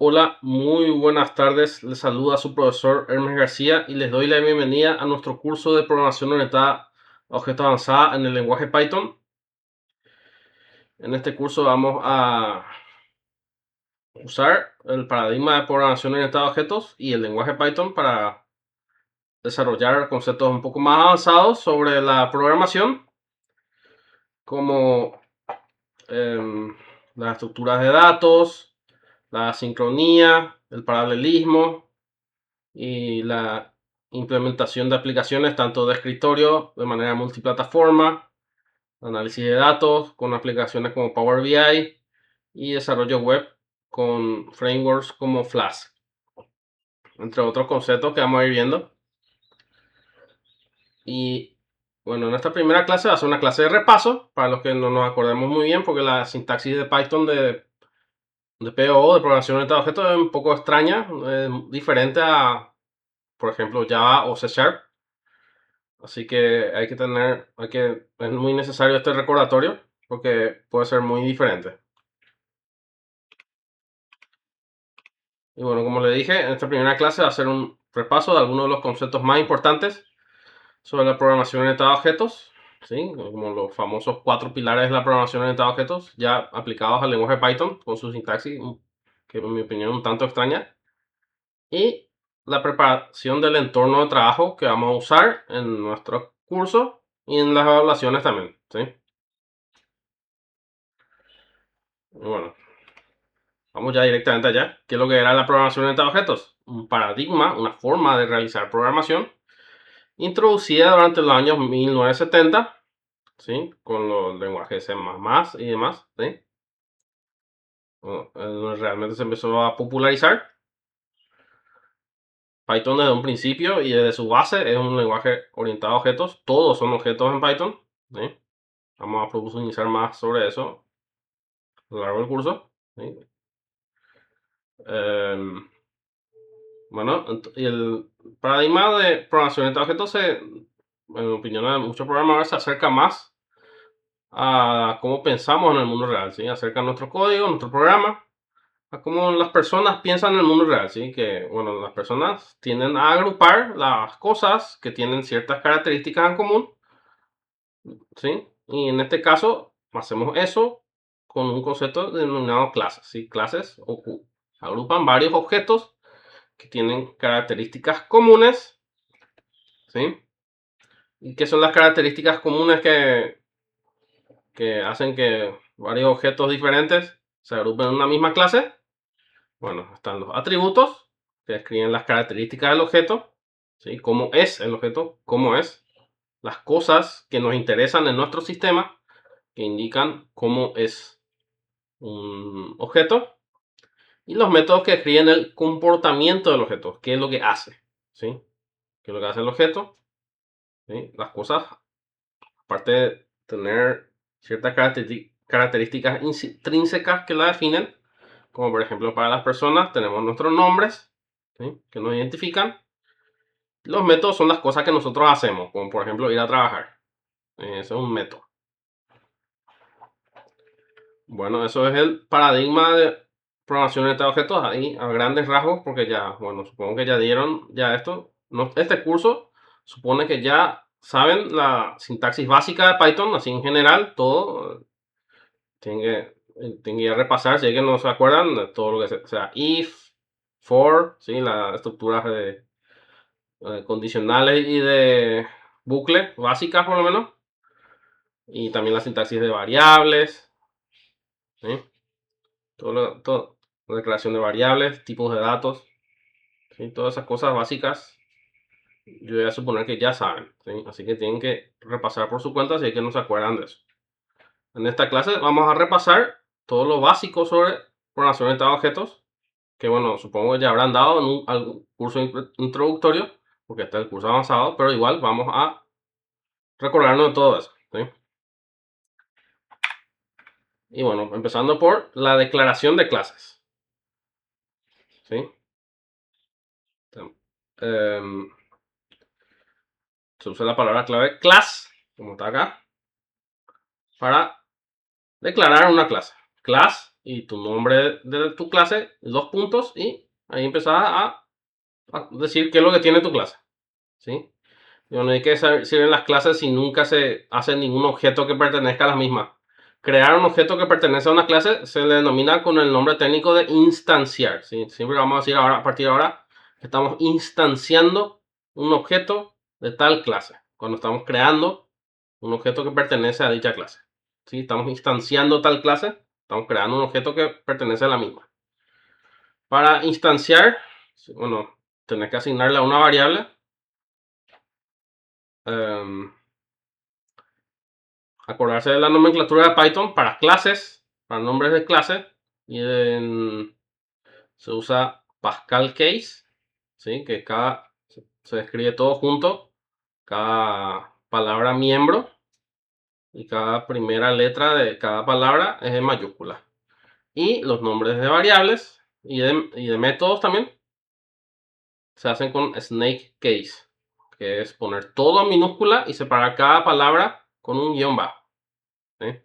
Hola, muy buenas tardes. Les saluda su profesor Hermes García y les doy la bienvenida a nuestro curso de programación orientada a objetos avanzada en el lenguaje Python. En este curso vamos a usar el paradigma de programación orientada a objetos y el lenguaje Python para desarrollar conceptos un poco más avanzados sobre la programación, como las estructuras de datos, la sincronía, el paralelismo y la implementación de aplicaciones tanto de escritorio de manera multiplataforma, análisis de datos con aplicaciones como Power BI y desarrollo web con frameworks como Flask, entre otros conceptos que vamos a ir viendo. Y bueno, en esta primera clase va a ser una clase de repaso para los que no nos acordemos muy bien, porque la sintaxis de Python de PO, de programación orientada a objetos, es un poco extraña, diferente a, por ejemplo, Java o C Sharp. Así que es muy necesario este recordatorio porque puede ser muy diferente. Y bueno, como le dije, en esta primera clase va a ser un repaso de algunos de los conceptos más importantes sobre la programación orientada a objetos, ¿sí? Como los famosos 4 pilares de la programación orientada a objetos, ya aplicados al lenguaje Python con su sintaxis, que en mi opinión es un tanto extraña. Y la preparación del entorno de trabajo que vamos a usar en nuestro curso y en las evaluaciones también, ¿sí? Y bueno, vamos ya directamente allá. ¿Qué es lo que era la programación orientada a objetos? Un paradigma, una forma de realizar programación introducida durante los años 1970, ¿sí? Con los lenguajes C++ y demás, ¿sí? Bueno, realmente se empezó a popularizar. Python desde un principio y desde su base es un lenguaje orientado a objetos. Todos son objetos en Python, ¿sí? Vamos a profundizar más sobre eso a lo largo del curso, ¿sí? Em, Bueno, y el paradigma de programación orientada a objetos, en mi opinión, de muchos programadores se acerca más a cómo pensamos en el mundo real, ¿sí? Acerca a nuestro código, nuestro programa, a cómo las personas piensan en el mundo real, ¿sí? Que, bueno, las personas tienden a agrupar las cosas que tienen ciertas características en común, ¿sí? Y en este caso, hacemos eso con un concepto denominado clases, ¿sí? Clases agrupan varios objetos que tienen características comunes, ¿sí? ¿Y qué son las características comunes que hacen que varios objetos diferentes se agrupen en una misma clase? Bueno, están los atributos, que describen las características del objeto, ¿sí? Cómo es el objeto, cómo es. Las cosas que nos interesan en nuestro sistema, que indican cómo es un objeto. Y los métodos que describen el comportamiento del objeto, qué es lo que hace, ¿sí? ¿Qué es lo que hace el objeto? ¿Sí? Las cosas, aparte de tener ciertas características intrínsecas que la definen, como por ejemplo para las personas tenemos nuestros nombres, ¿sí? Que nos identifican. Los métodos son las cosas que nosotros hacemos, como por ejemplo ir a trabajar. Eso es un método. Bueno, eso es el paradigma de programación orientada a objetos ahí a grandes rasgos, porque ya, bueno, supongo que ya dieron ya esto. Este curso supone que ya saben la sintaxis básica de Python, así en general, todo. Tienen que ir a repasar, si es que no se acuerdan, de todo lo que sea if, for, ¿sí? Las estructuras de condicionales y de bucle básicas por lo menos. Y también la sintaxis de variables, ¿sí? Todo, la declaración de variables, tipos de datos, ¿sí? Todas esas cosas básicas, yo voy a suponer que ya saben, ¿sí? Así que tienen que repasar por su cuenta si es que no se acuerdan de eso. En esta clase vamos a repasar todo lo básico sobre programación orientada a objetos, que bueno, supongo que ya habrán dado en algún curso introductorio, porque está el curso avanzado, pero igual vamos a recordarnos de todo eso, ¿sí? Y bueno, empezando por la declaración de clases, ¿sí? Em, Se usa la palabra clave class, como está acá, para declarar una clase. Class y tu nombre de tu clase, 2 puntos, y ahí empezás a decir qué es lo que tiene tu clase, ¿sí? Y bueno, hay que sirven las clases si nunca se hace ningún objeto que pertenezca a las mismas. Crear un objeto que pertenece a una clase se le denomina con el nombre técnico de instanciar, ¿sí? Siempre vamos a decir ahora, a partir de ahora, que estamos instanciando un objeto de tal clase, cuando estamos creando un objeto que pertenece a dicha clase, ¿sí? Estamos instanciando tal clase, estamos creando un objeto que pertenece a la misma. Para instanciar, bueno, tenés que asignarle a una variable. Acordarse de la nomenclatura de Python para clases, para nombres de clase. Y se usa Pascal Case, ¿sí? Que se escribe todo junto, cada palabra miembro y cada primera letra de cada palabra es en mayúscula. Y los nombres de variables y de métodos también se hacen con Snake Case, que es poner todo en minúscula y separar cada palabra con un guión bajo, ¿sí?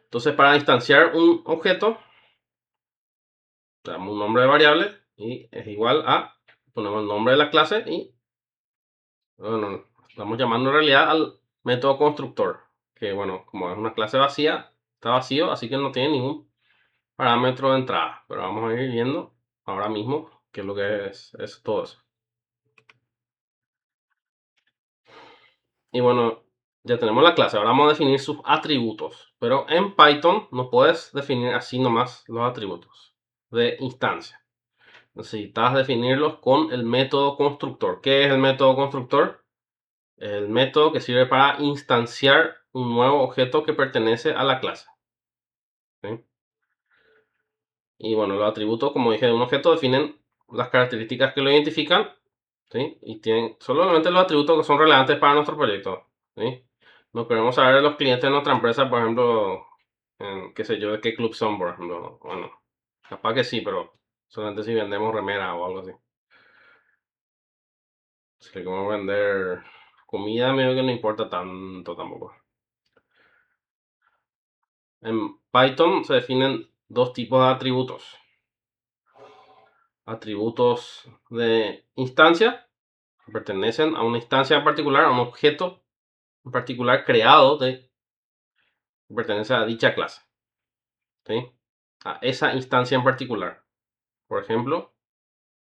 Entonces, para instanciar un objeto, le damos un nombre de variable y es igual a, ponemos el nombre de la clase y, bueno, estamos llamando en realidad al método constructor, que bueno, como es una clase vacía, está vacío, así que no tiene ningún parámetro de entrada. Pero vamos a ir viendo ahora mismo qué es lo que es todo eso. Y bueno, ya tenemos la clase, ahora vamos a definir sus atributos. Pero en Python no puedes definir así nomás los atributos de instancia. Necesitas definirlos con el método constructor. ¿Qué es el método constructor? El método que sirve para instanciar un nuevo objeto que pertenece a la clase, ¿sí? Y bueno, los atributos, como dije, de un objeto definen las características que lo identifican, ¿sí? Y tienen solamente los atributos que son relevantes para nuestro proyecto, ¿sí? No queremos saber de los clientes de nuestra empresa, por ejemplo, qué sé yo, de qué club son, por ejemplo. Bueno, capaz que sí, pero solamente si vendemos remera o algo así. Si queremos vender comida, medio que no importa tanto tampoco. En Python se definen dos tipos de atributos. Atributos de instancia, que pertenecen a una instancia en particular, a un objeto en particular creado que pertenece a dicha clase, ¿sí? A esa instancia en particular. Por ejemplo,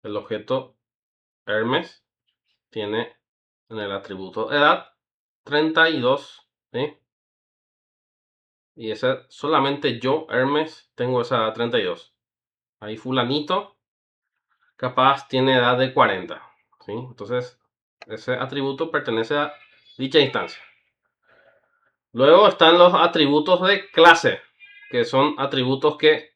el objeto Hermes tiene en el atributo edad 32, ¿sí? Y ese solamente yo, Hermes, tengo esa edad 32. Ahí fulanito capaz tiene edad de 40, ¿sí? Entonces, ese atributo pertenece a dicha instancia. Luego están los atributos de clase, que son atributos que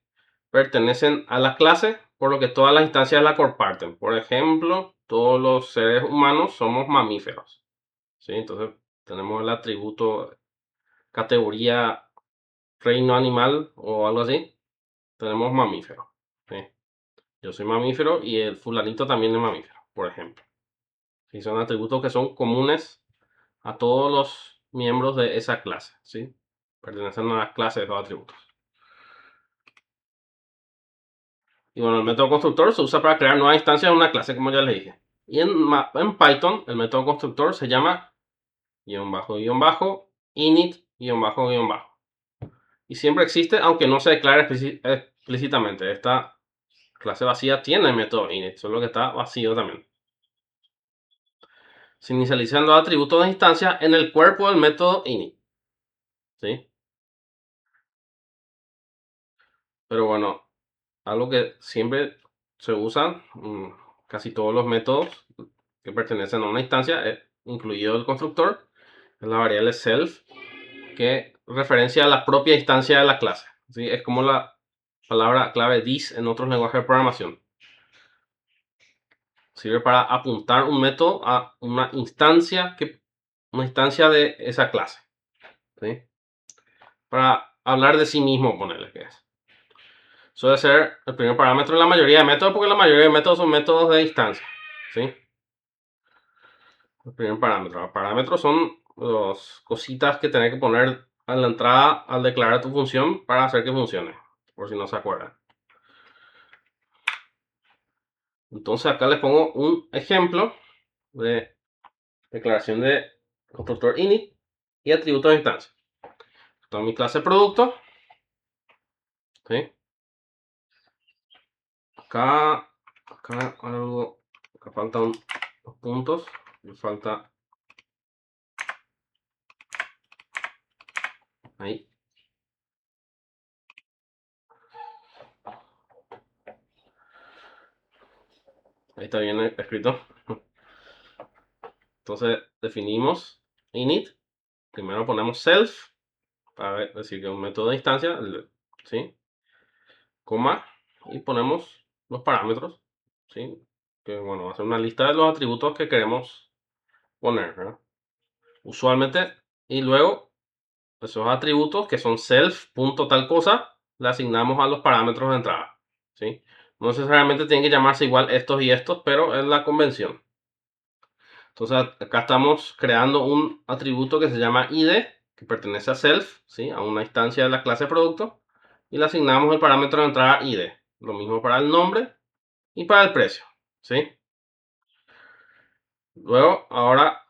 pertenecen a la clase, por lo que todas las instancias la comparten. Por ejemplo, todos los seres humanos somos mamíferos, ¿sí? Entonces, tenemos el atributo categoría reino animal o algo así. Tenemos mamífero, ¿sí? Yo soy mamífero y el fulanito también es mamífero, por ejemplo. Y son atributos que son comunes a todos los miembros de esa clase, ¿sí? Pertenecen a las clases de los atributos. Y bueno, el método constructor se usa para crear nuevas instancias de una clase, como ya les dije. Y en Python, el método constructor se llama guión bajo, init, guión bajo, guión bajo. Y siempre existe, aunque no se declare explícitamente. Esta clase vacía tiene el método init, solo que está vacío también. Se inicializan los atributos de instancia en el cuerpo del método init, ¿sí? Pero bueno, algo que siempre se usa, casi todos los métodos que pertenecen a una instancia, incluido el constructor, es la variable self, que referencia a la propia instancia de la clase, ¿sí? Es como la palabra clave this en otros lenguajes de programación. Sirve para apuntar un método a una instancia de esa clase, ¿sí? Para hablar de sí mismo, ponerle que es. Suele ser el primer parámetro de la mayoría de métodos, porque la mayoría de métodos son métodos de instancia, ¿sí? El primer parámetro. Los parámetros son las cositas que tenés que poner a la entrada al declarar tu función para hacer que funcione, por si no se acuerdan. Entonces acá les pongo un ejemplo de declaración de constructor init y atributo de instancia. Esto es mi clase producto. ¿Sí? Acá algo, acá faltan los puntos, me falta ahí. Ahí está bien escrito. Entonces definimos init. Primero ponemos self para decir que es un método de instancia, ¿sí? Coma, y ponemos los parámetros, ¿sí? Que bueno, va a ser una lista de los atributos que queremos poner, ¿verdad? Usualmente, y luego esos atributos que son self punto tal cosa, le asignamos a los parámetros de entrada, ¿sí? No necesariamente tienen que llamarse igual estos y estos, pero es la convención. Entonces acá estamos creando un atributo que se llama id, que pertenece a self, ¿sí? A una instancia de la clase producto, y le asignamos el parámetro de entrada id. Lo mismo para el nombre y para el precio, ¿sí? Luego, ahora,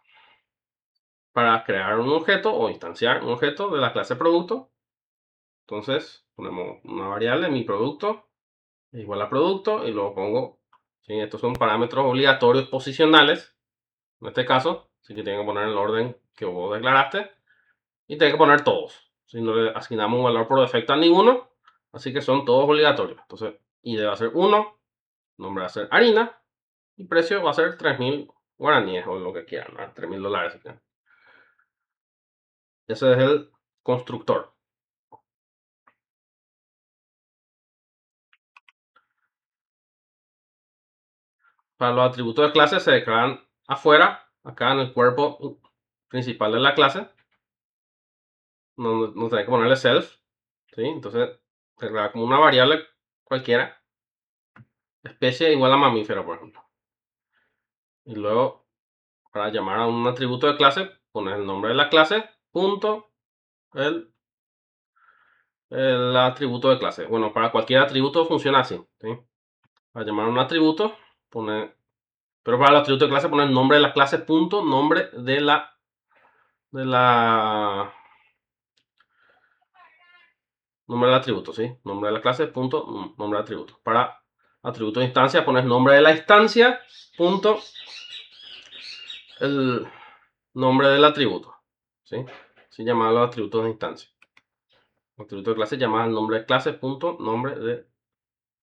para crear un objeto o instanciar un objeto de la clase producto, entonces ponemos una variable, mi producto, igual a producto, y luego pongo, ¿sí? Estos son parámetros obligatorios posicionales, en este caso, así que tienen que poner el orden que vos declaraste, y tienen que poner todos. Si no le asignamos un valor por defecto a ninguno, así que son todos obligatorios. Entonces, ID va a ser 1, nombre va a ser harina, y precio va a ser 3.000 guaraníes o lo que quieran, ¿no? $3.000 si quieren. Ese es el constructor. Para los atributos de clase se declaran afuera, acá en el cuerpo principal de la clase. No tenés que ponerle self, ¿sí? Entonces se declara como una variable cualquiera. Especie igual a mamífero, por ejemplo. Y luego, para llamar a un atributo de clase, pones el nombre de la clase, punto, el atributo de clase. Bueno, para cualquier atributo funciona así, ¿sí? Para llamar a un atributo, pero para el atributo de clase, poner el nombre de la clase, punto, nombre de la nombre del atributo, ¿sí? Nombre de la clase, punto, nombre del atributo. Para atributo de instancia, pones nombre de la instancia, punto, el nombre del atributo, ¿sí? Así llaman los atributos de instancia. El atributo de clase llama el nombre de clase, punto, nombre de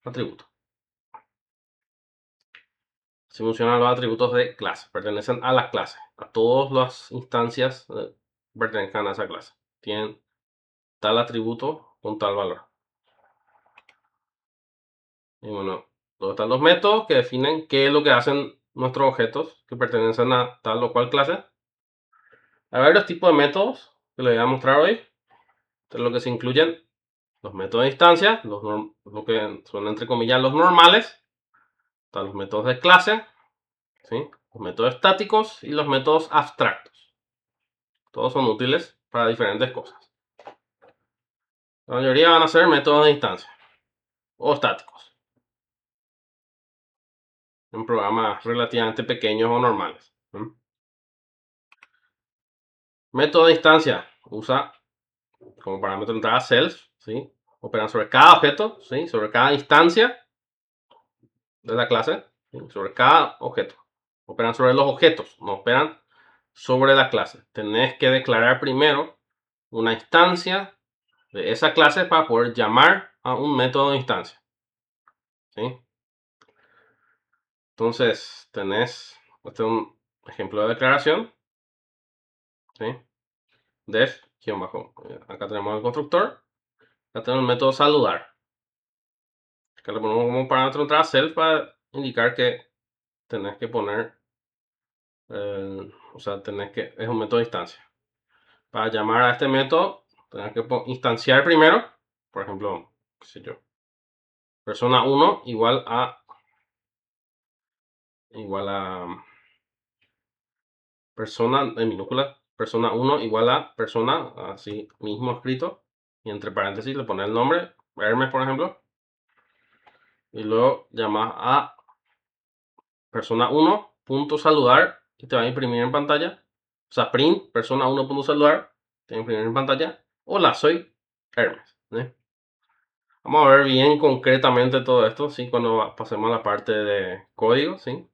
atributo. Así funcionan los atributos de clase. Pertenecen a la clase. A todas las instancias pertenezcan a esa clase. Tienen tal atributo con tal valor. Y bueno, luego están los métodos que definen qué es lo que hacen nuestros objetos que pertenecen a tal o cual clase. Hay varios tipos de métodos que les voy a mostrar hoy. Esto es lo que se incluyen los métodos de instancia, lo que son entre comillas los normales. Están los métodos de clase, ¿sí? Los métodos estáticos y los métodos abstractos. Todos son útiles para diferentes cosas. La mayoría van a ser métodos de instancia o estáticos en programas relativamente pequeños o normales. Método de instancia usa como parámetro de entrada self, ¿sí? Operan sobre cada objeto, ¿sí? Sobre cada instancia de la clase, ¿sí? Sobre cada objeto. Operan sobre los objetos, no operan sobre la clase. Tenés que declarar primero una instancia de esa clase para poder llamar a un método de instancia, ¿sí? Entonces, este es un ejemplo de declaración, ¿sí? Def, acá tenemos el constructor, acá tenemos el método saludar. Acá le ponemos como parámetro entrada self para indicar que tenés que poner, o sea, es un método de instancia. Para llamar a este método, tenés que instanciar primero, por ejemplo, qué sé yo, persona 1 igual a persona en minúscula persona 1 igual a persona, así mismo escrito, y entre paréntesis le pones el nombre, Hermes por ejemplo, y luego llamas a persona 1 punto saludar y te va a imprimir en pantalla, o sea, print persona 1 punto saludar, te va a imprimir en pantalla, hola, soy Hermes, ¿sí? Vamos a ver bien concretamente todo esto, ¿sí? Cuando pasemos a la parte de código, ¿sí?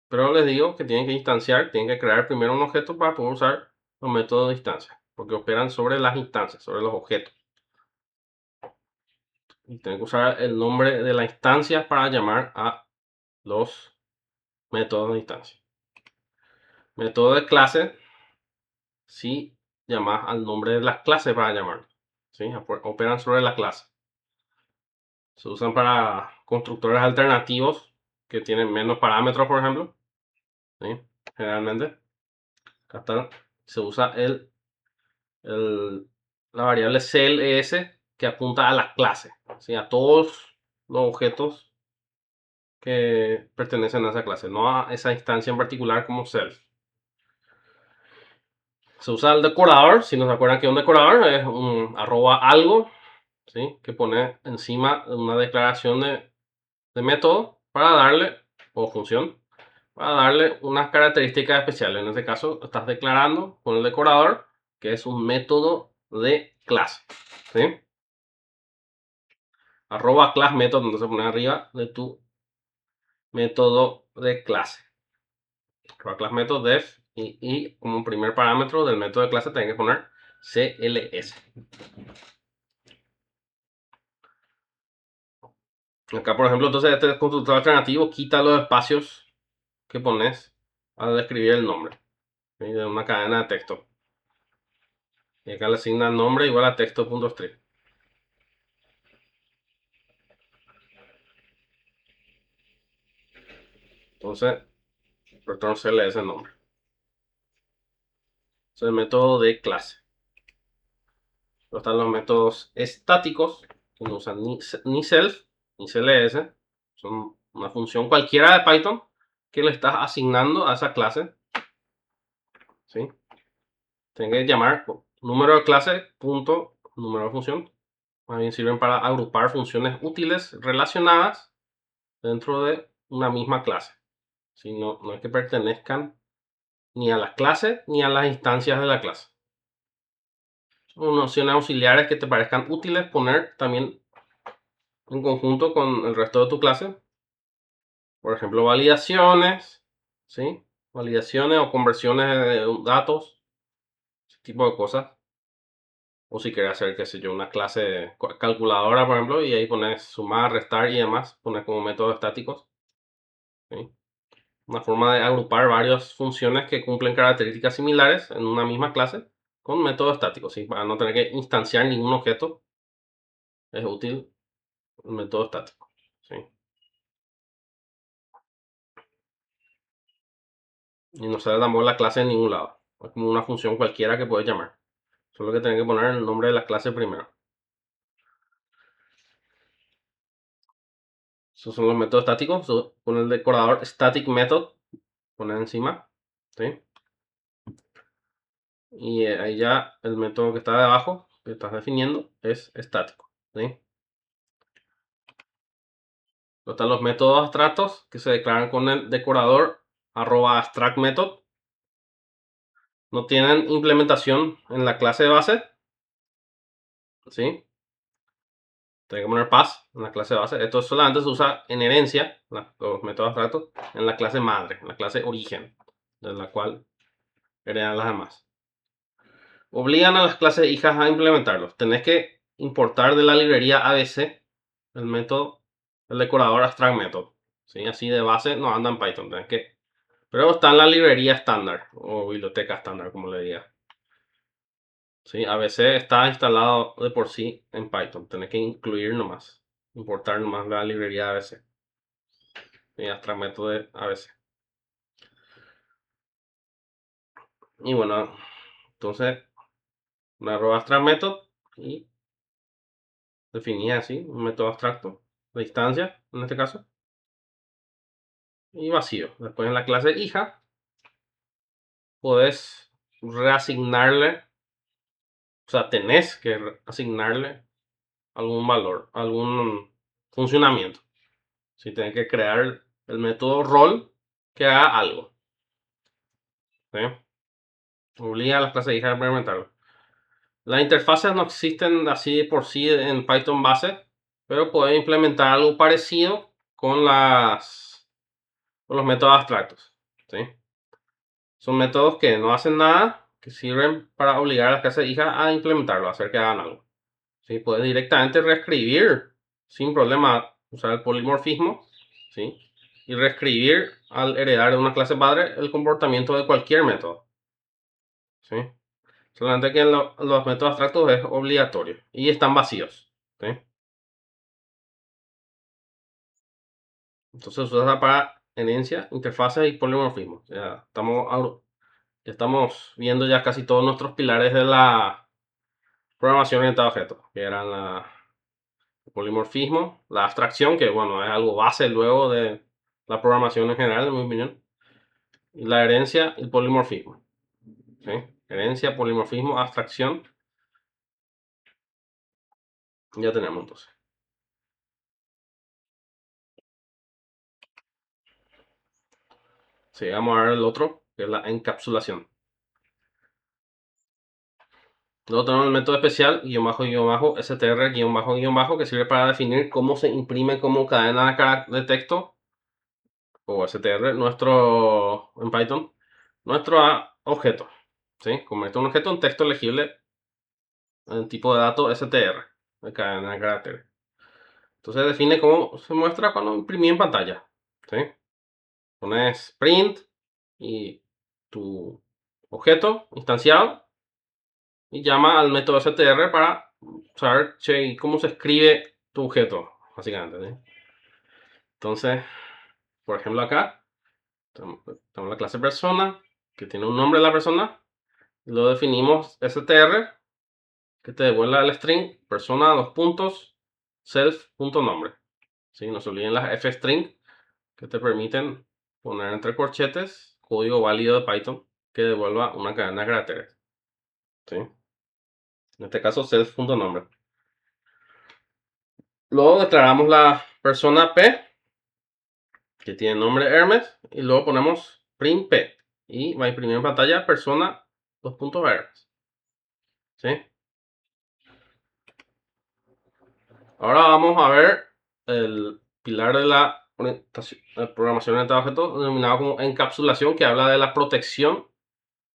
Pero les digo que tienen que instanciar, tienen que crear primero un objeto para poder usar los métodos de instancia, porque operan sobre las instancias, sobre los objetos. Y tienen que usar el nombre de la instancia para llamar a los métodos de instancia. Método de clase, si llamas al nombre de las clases para llamar, ¿sí? Operan sobre la clase. Se usan para constructores alternativos que tienen menos parámetros, por ejemplo, ¿sí? Generalmente. Acá está, se usa la variable CLS que apunta a las clases, ¿sí? A todos los objetos que pertenecen a esa clase, no a esa instancia en particular como self. Se usa el decorador, si no se acuerdan que un decorador es un @algo, ¿sí? Que pone encima una declaración de método para darle, o función, para darle unas características especiales. En este caso, estás declarando con el decorador que es un método de clase, ¿sí? @class método, entonces pones arriba de tu método de clase. @class método def y como primer parámetro del método de clase tenés que poner CLS. Acá, por ejemplo, entonces este constructor alternativo quita los espacios que pones al escribir el nombre, ¿sí? De una cadena de texto. Y acá le asigna el nombre igual a texto.string. Entonces, return CLS el nombre. Es el método de clase. Luego están los métodos estáticos, que no usan ni self ni CLS. Son una función cualquiera de Python que le estás asignando a esa clase, ¿sí? Tienen que llamar número de clase punto número de función. Más bien sirven para agrupar funciones útiles relacionadas dentro de una misma clase. ¿Sí? No es que pertenezcan ni a las clases ni a las instancias de la clase. Son nociones auxiliares que te parezcan útiles poner también en conjunto con el resto de tu clase. Por ejemplo, validaciones, ¿sí? Validaciones o conversiones de datos, ese tipo de cosas. O si quieres hacer, qué sé yo, una clase calculadora, por ejemplo, y ahí pones sumar, restar y demás, pones como métodos estáticos, ¿sí? Una forma de agrupar varias funciones que cumplen características similares en una misma clase con método estático, ¿sí? Para no tener que instanciar ningún objeto, es útil el método estático, ¿sí? Y no sale tampoco la clase en ningún lado. Es como una función cualquiera que puedes llamar. Solo que tener que poner el nombre de la clase primero. Esos son los métodos estáticos. Con el decorador static method, poner encima, ¿sí? Y ahí ya el método que está debajo, que estás definiendo, es estático, ¿sí? Están los métodos abstractos que se declaran con el decorador @abstract method. No tienen implementación en la clase de base, ¿sí? Tiene que poner pass en la clase base. Esto solamente se usa en herencia, los métodos abstractos, en la clase madre, en la clase origen, de la cual heredan las demás. Obligan a las clases hijas a implementarlos. Tenés que importar de la librería ABC el método, el decorador abstract method, ¿sí? Así de base no anda en Python. Pero está en la librería estándar o biblioteca estándar, como le diga. ¿Sí? ABC está instalado de por sí en Python. Tenés que incluir nomás, importar nomás la librería ABC. Y abstract método de ABC. Y bueno, entonces me abstract method y definí así un método abstracto de instancia en este caso. Y vacío. Después en la clase hija podés reasignarle, o sea, tenés que asignarle algún valor, algún funcionamiento. Si tenés que crear el método rol que haga algo. ¿Sí? Obliga a las clases hijas a implementarlo. Las interfaces no existen así por sí en Python base, pero pueden implementar algo parecido con los métodos abstractos. ¿Sí? Son métodos que no hacen nada, que sirven para obligar a las clases hijas a implementarlo, a hacer que hagan algo. ¿Sí? Puedes directamente reescribir sin problema, usar el polimorfismo, ¿sí? Y reescribir al heredar de una clase padre el comportamiento de cualquier método. ¿Sí? Solamente que en los métodos abstractos es obligatorio y están vacíos. ¿Sí? Entonces se usa para herencia, interfaces y polimorfismo. Ya estamos viendo ya casi todos nuestros pilares de la programación orientada a objetos, que eran el polimorfismo, la abstracción, que bueno, es algo base luego de la programación en general, en mi opinión, y la herencia y el polimorfismo. ¿Sí? Herencia, polimorfismo, abstracción. Ya tenemos entonces. Sí, vamos a ver el otro, que es la encapsulación. Luego tenemos el método especial, guión bajo, str, guión bajo, que sirve para definir cómo se imprime como cadena de texto, o str, en Python, nuestro objeto. ¿Sí? Convierte un objeto en texto legible en tipo de dato str, de cadena de caracteres. Entonces define cómo se muestra cuando imprimí en pantalla. ¿Sí? Pones print y tu objeto instanciado y llama al método str para saber cómo se escribe tu objeto, básicamente. ¿Sí? Entonces, por ejemplo, acá tenemos la clase persona que tiene un nombre de la persona. Y lo definimos str que te devuelve el string persona dos puntos self.nombre. ¿Sí? No se olviden las fstring que te permiten poner entre corchetes código válido de Python que devuelva una cadena de caracteres. ¿Sí? En este caso self.nombre. Luego declaramos la persona P que tiene nombre Hermes y luego ponemos print P y va a imprimir en pantalla persona dos puntos Hermes. ¿Sí? Ahora vamos a ver el pilar de la programación orientada a objetos denominado como encapsulación, que habla de la protección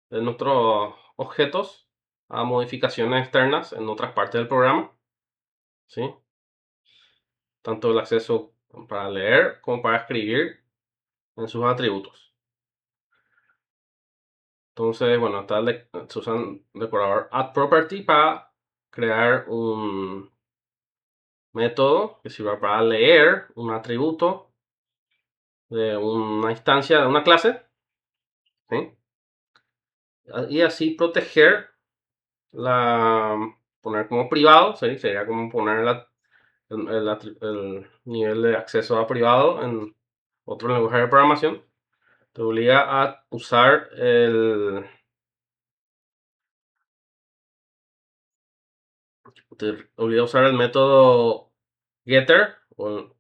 de nuestros objetos a modificaciones externas en otras partes del programa. ¿Sí? Tanto el acceso para leer como para escribir en sus atributos. Entonces, bueno, se usan decorador addProperty para crear un método que sirva para leer un atributo de una instancia de una clase, ¿sí? Y así proteger poner como privado, ¿sí? Sería como poner el nivel de acceso a privado en otro lenguaje de programación. Te obliga a usar el método getter,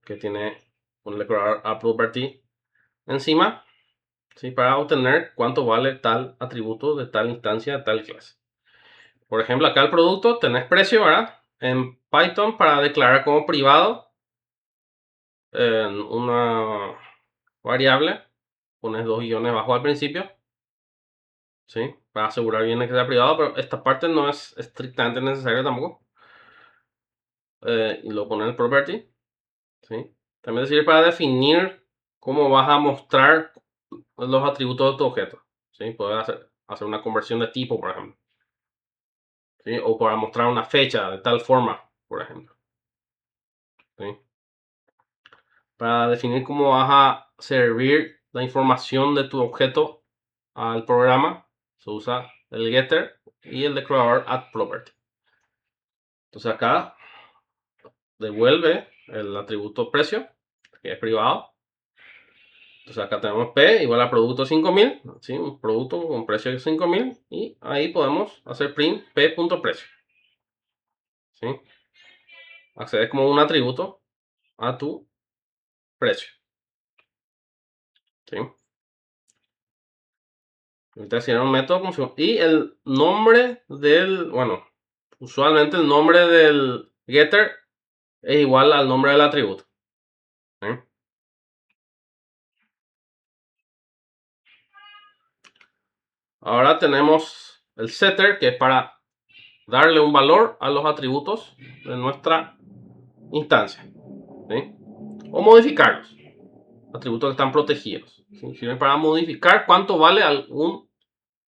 que tiene un decorador addProperty encima, ¿sí? Para obtener cuánto vale tal atributo de tal instancia de tal clase. Por ejemplo, acá el producto tenés precio, ¿verdad? En Python, para declarar como privado en una variable, pones dos guiones bajo al principio, ¿sí? Para asegurar bien que sea privado, pero esta parte no es estrictamente necesaria tampoco. Y lo pones el property, ¿sí? También sirve para definir cómo vas a mostrar los atributos de tu objeto, ¿sí? Puedes hacer una conversión de tipo, por ejemplo, ¿sí? O para mostrar una fecha de tal forma, por ejemplo, ¿sí? Para definir cómo vas a servir la información de tu objeto al programa, se usa el getter y el declarador addProperty. Entonces acá devuelve el atributo precio, que es privado, Entonces acá tenemos P igual a producto 5000, ¿sí? Un producto con precio de 5000 y ahí podemos hacer print P.precio. ¿Sí? Accedes como un atributo a tu precio. ¿Sí? Entonces un método y el nombre del, bueno, usualmente el nombre del getter es igual al nombre del atributo. ¿Sí? Ahora tenemos el setter, que es para darle un valor a los atributos de nuestra instancia. ¿Sí? O modificarlos. Atributos que están protegidos. ¿Sí? Sirven para modificar cuánto vale algún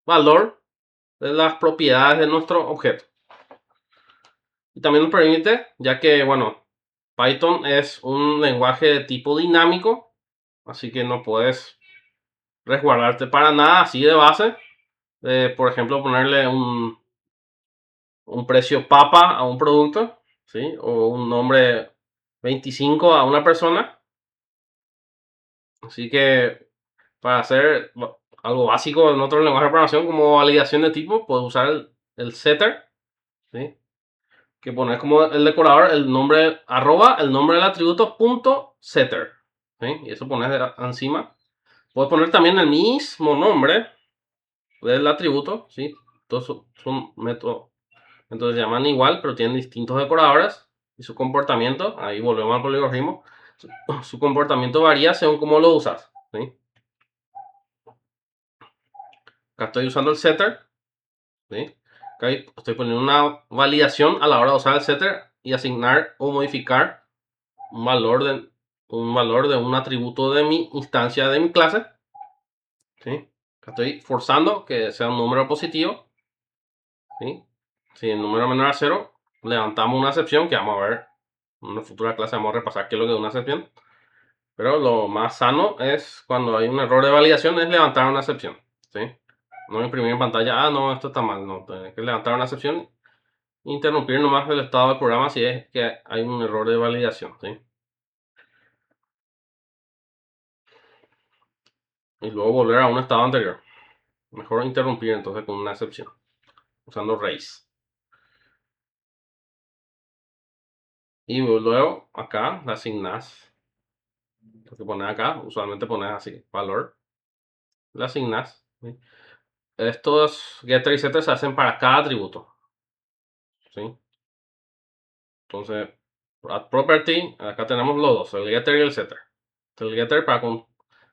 valor de las propiedades de nuestro objeto. Y también nos permite, ya que, bueno, Python es un lenguaje de tipo dinámico, así que no puedes resguardarte para nada así de base. Por ejemplo, ponerle un precio papa a un producto, ¿sí? O un nombre 25 a una persona. Así que para hacer algo básico en otro lenguaje de programación como validación de tipo, puedes usar el setter, ¿sí? Que pones como el decorador el nombre arroba el nombre del atributo punto setter, ¿sí? Y eso pones encima. Puedes poner también el mismo nombre del atributo, ¿sí? Todos son métodos, entonces se llaman igual, pero tienen distintos decoradores y su comportamiento, ahí volvemos al polimorfismo, su comportamiento varía según cómo lo usas, ¿sí? Acá estoy usando el setter, ¿sí? Acá estoy poniendo una validación a la hora de usar el setter y asignar o modificar un valor de un atributo de mi instancia de mi clase, ¿sí? Acá estoy forzando que sea un número positivo, ¿sí? Si el número menor a 0, levantamos una excepción que vamos a ver en una futura clase, vamos a repasar qué es lo que es una excepción. Pero lo más sano es cuando hay un error de validación, es levantar una excepción, ¿sí? No imprimir en pantalla, no, esto está mal, no, tenés que levantar una excepción e interrumpir nomás el estado del programa si es que hay un error de validación, ¿sí? Y luego volver a un estado anterior. Mejor interrumpir entonces con una excepción, usando raise. Y luego acá le asignas, lo que pones acá, usualmente pones así, valor, le asignas, ¿sí? Estos getter y setter se hacen para cada atributo, ¿sí? Entonces, add property, acá tenemos los dos, el getter y el setter. El getter para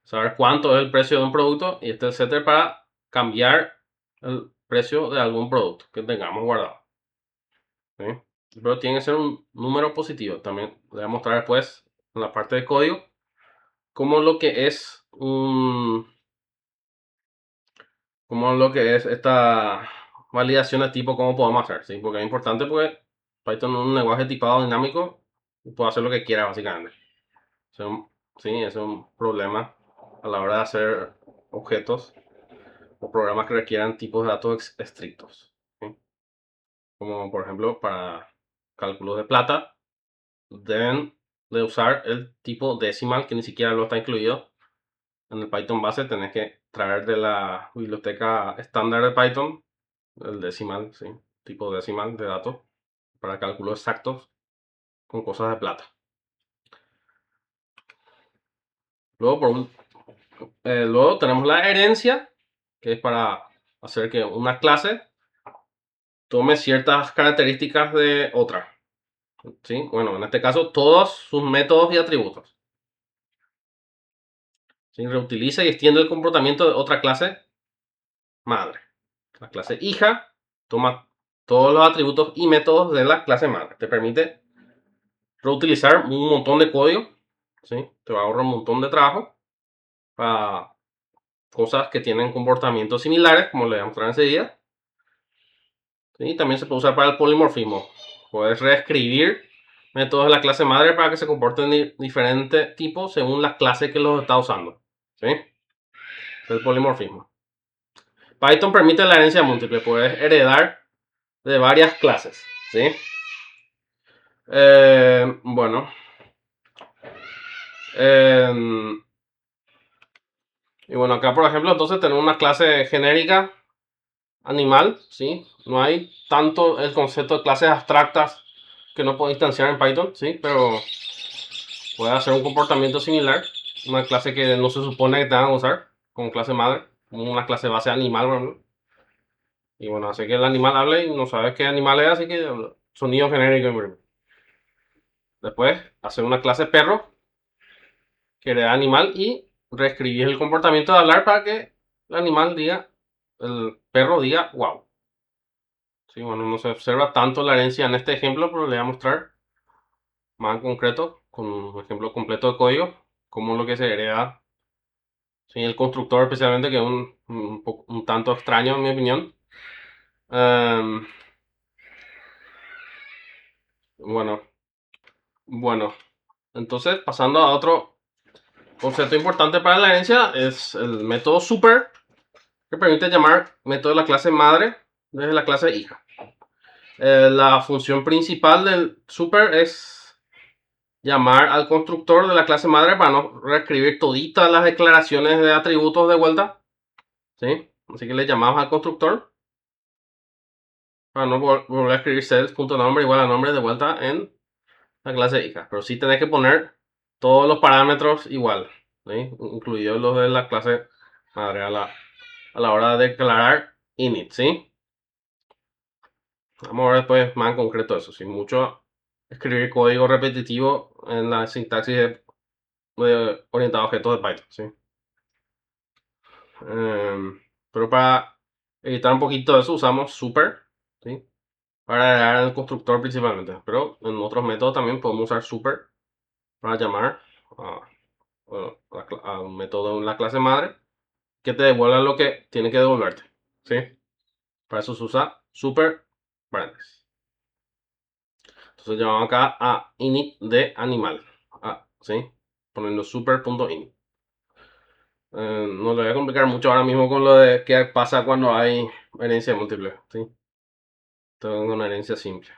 saber cuánto es el precio de un producto y este es el setter para cambiar el precio de algún producto que tengamos guardado, ¿sí? Pero tiene que ser un número positivo. También les voy a mostrar después en la parte de código cómo lo que es esta validación de tipo, cómo podemos hacer, ¿sí? Porque es importante porque Python es un lenguaje tipado dinámico y puede hacer lo que quiera básicamente. Sí, es un problema a la hora de hacer objetos o programas que requieran tipos de datos estrictos, ¿sí? Como por ejemplo para cálculos de plata deben de usar el tipo decimal, que ni siquiera lo está incluido en el Python base. Tenés que traer de la biblioteca estándar de Python el decimal, ¿sí? Tipo decimal de datos para cálculos exactos con cosas de plata. Luego, luego tenemos la herencia, que es para hacer que una clase tome ciertas características de otra, ¿sí? Bueno, en este caso todos sus métodos y atributos, ¿sí? Reutiliza y extiende el comportamiento de otra clase madre. La clase hija toma todos los atributos y métodos de la clase madre. Te permite reutilizar un montón de código, ¿sí? Te va a ahorrar un montón de trabajo para cosas que tienen comportamientos similares, como le voy a mostrar enseguida. ¿Sí? También se puede usar para el polimorfismo. Puedes reescribir métodos de la clase madre para que se comporten de diferente tipo según la clase que los está usando, ¿sí? El polimorfismo. Python permite la herencia múltiple. Puedes heredar de varias clases, ¿sí? Bueno. Y bueno, acá por ejemplo, entonces tenemos una clase genérica animal, ¿sí? No hay tanto el concepto de clases abstractas que no puedo instanciar en Python, ¿sí? Pero puede hacer un comportamiento similar. Una clase que no se supone que te van a usar como clase madre, como una clase base animal, por ejemplo. Y bueno, hace que el animal hable y no sabes qué animal es, así que sonido genérico. Después, hacer una clase perro que le da animal y reescribir el comportamiento de hablar para que el animal diga, el perro diga wow. Sí, bueno, no se observa tanto la herencia en este ejemplo, pero le voy a mostrar más en concreto, con un ejemplo completo de código, cómo es lo que se hereda. Sí, el constructor especialmente, que es un tanto extraño en mi opinión. Em, bueno, bueno, entonces pasando a otro concepto importante para la herencia es el método super, que permite llamar método de la clase madre desde la clase hija. La función principal del super es llamar al constructor de la clase madre para no reescribir toditas las declaraciones de atributos de vuelta. ¿Sí? Así que le llamamos al constructor para no volver a escribir cells.nombre igual a nombre de vuelta en la clase hija. Pero sí tenés que poner todos los parámetros igual, ¿sí? Incluidos los de la clase madre a la hora de declarar init, ¿sí? Vamos a ver después más en concreto eso, sin mucho escribir código repetitivo en la sintaxis orientado a objetos de Python, ¿sí? Pero para evitar un poquito de eso usamos super, ¿sí? Para agregar el constructor principalmente, pero en otros métodos también podemos usar super para llamar a, a un método en la clase madre que te devuelva lo que tiene que devolverte, ¿sí? Para eso se usa super paréntesis. Entonces llamamos acá a init de animal, ¿sí? Poniendo super.init. No le voy a complicar mucho ahora mismo con lo de qué pasa cuando hay herencia múltiple, ¿sí? Tengo una herencia simple.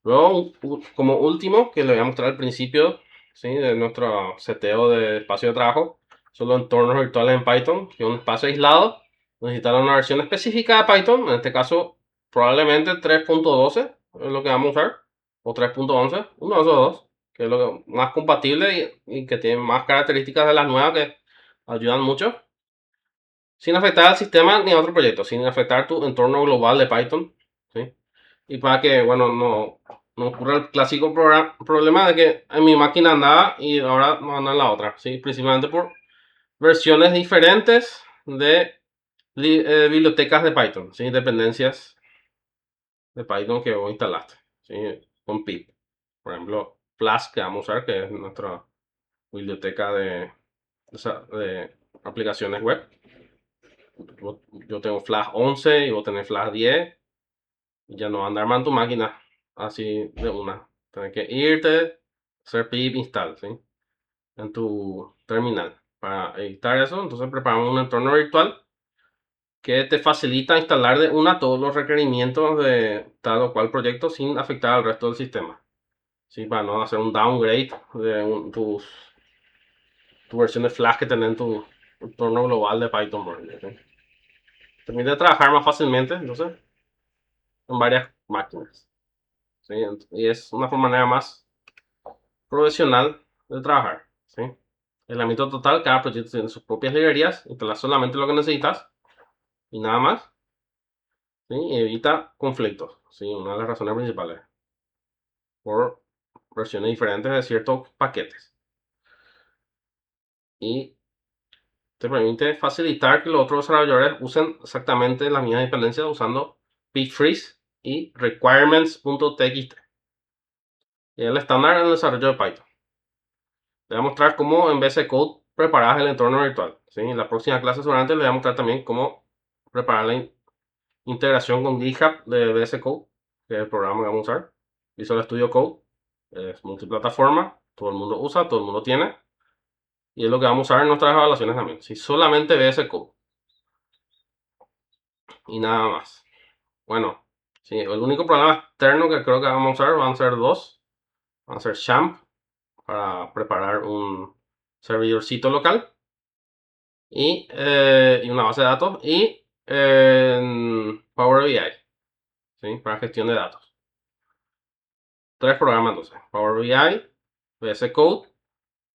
Luego, como último, que le voy a mostrar al principio, ¿sí? De nuestro seteo de espacio de trabajo, son los entornos virtuales en Python, que es un espacio aislado. Necesitará una versión específica de Python, en este caso probablemente 3.12 es lo que vamos a usar, o 3.11, uno de esos dos, que es lo más compatible y que tiene más características de las nuevas que ayudan mucho, sin afectar al sistema ni a otro proyecto, sin afectar tu entorno global de Python, ¿sí? Y para que, bueno, no ocurra el clásico problema de que en mi máquina andaba y ahora no anda en la otra, ¿sí? Principalmente por versiones diferentes de bibliotecas de Python, ¿sí? Dependencias de Python que vos instalaste, ¿sí? Con pip. Por ejemplo, Flask que vamos a usar, que es nuestra biblioteca de aplicaciones web. Yo tengo Flash 11 y vos tenés Flash 10 y ya no va a andar más en tu máquina así de una. Tienes que irte, hacer pip install, ¿sí? En tu terminal. Para evitar eso, entonces preparamos un entorno virtual que te facilita instalar de una todos los requerimientos de tal o cual proyecto sin afectar al resto del sistema. ¿Sí? Para no hacer un downgrade de tu versión de Flash que tenés en tu entorno global de Python. ¿Sí? Permite trabajar más fácilmente, entonces, en varias máquinas. ¿Sí? Y es una manera más profesional de trabajar. ¿Sí? El ámbito total, cada proyecto tiene sus propias librerías, instalas solamente lo que necesitas y nada más. ¿Sí? Y evita conflictos. ¿Sí? Una de las razones principales. Por versiones diferentes de ciertos paquetes. Y te permite facilitar que los otros desarrolladores usen exactamente las mismas dependencias usando pipfreeze y requirements.txt. Y es el estándar en el desarrollo de Python. Te voy a mostrar cómo en VS Code preparas el entorno virtual. ¿Sí? En la próxima clase seguramente le voy a mostrar también cómo preparar la integración con GitHub de VS Code, que es el programa que vamos a usar. Visual Studio Code es multiplataforma, todo el mundo usa, todo el mundo tiene. Y es lo que vamos a usar en nuestras evaluaciones también. Si solamente VS Code y nada más. Bueno, sí, el único programa externo que creo que vamos a usar van a ser dos. Van a ser Champ para preparar un servidorcito local y una base de datos y Power BI, ¿sí? Para gestión de datos. 3 programas entonces: Power BI, VS Code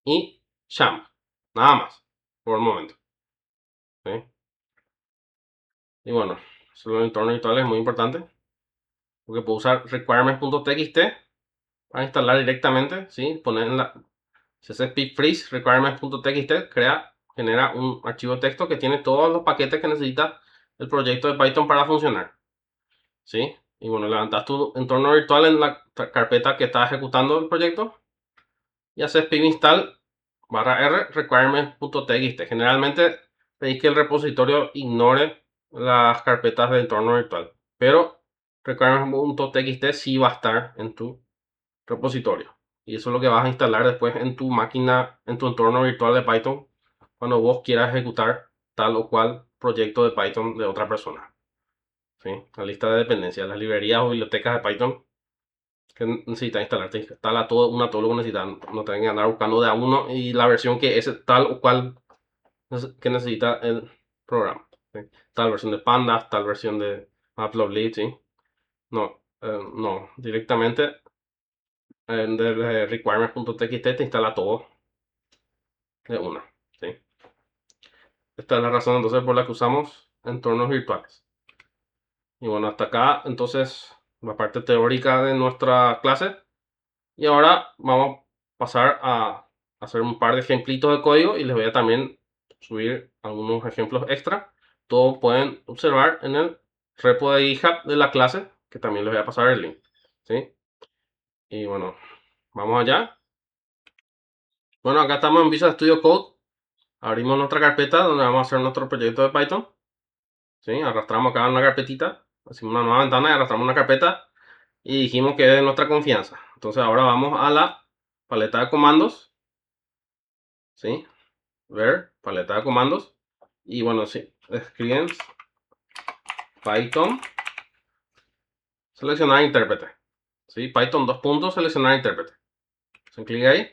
y XAMPP. Nada más por el momento, ¿sí? Y bueno, solo el entorno virtual es muy importante porque puedo usar requirements.txt para instalar directamente, ¿sí? Poner en la CSS freeze requirements.txt, genera un archivo de texto que tiene todos los paquetes que necesita el proyecto de Python para funcionar, ¿sí? Y bueno, levantas tu entorno virtual en la carpeta que está ejecutando el proyecto y haces pip install /r requirements.txt. Generalmente pedís que el repositorio ignore las carpetas de entorno virtual, pero requirements.txt sí va a estar en tu repositorio. Y eso es lo que vas a instalar después en tu máquina, en tu entorno virtual de Python, cuando vos quieras ejecutar tal o cual proyecto de Python de otra persona. ¿Sí? La lista de dependencias, las librerías o bibliotecas de Python que necesitas instalar. Te instala todo, todo lo que necesitas. No tengas que andar buscando de a uno y la versión que es tal o cual que necesita el programa. ¿Sí? Tal versión de Pandas, tal versión de Matplotlib, ¿sí? No, directamente de requirements.txt te instala todo de una, ¿sí? Esta es la razón entonces por la que usamos entornos virtuales. Y bueno, hasta acá entonces la parte teórica de nuestra clase. Y ahora vamos a pasar a hacer un par de ejemplitos de código y les voy a también subir algunos ejemplos extra. Todos pueden observar en el repo de GitHub de la clase, que también les voy a pasar el link, ¿sí? Y bueno, vamos allá. Bueno, acá estamos en Visual Studio Code. Abrimos nuestra carpeta donde vamos a hacer nuestro proyecto de Python, ¿sí? Arrastramos acá una carpetita, hacemos una nueva ventana y arrastramos una carpeta y dijimos que es de nuestra confianza. Entonces ahora vamos a la paleta de comandos, ¿sí? Ver, paleta de comandos. Y bueno, sí, escriben Python, seleccionar intérprete, ¿sí? Python 2 puntos, seleccionar intérprete. Hacen clic ahí.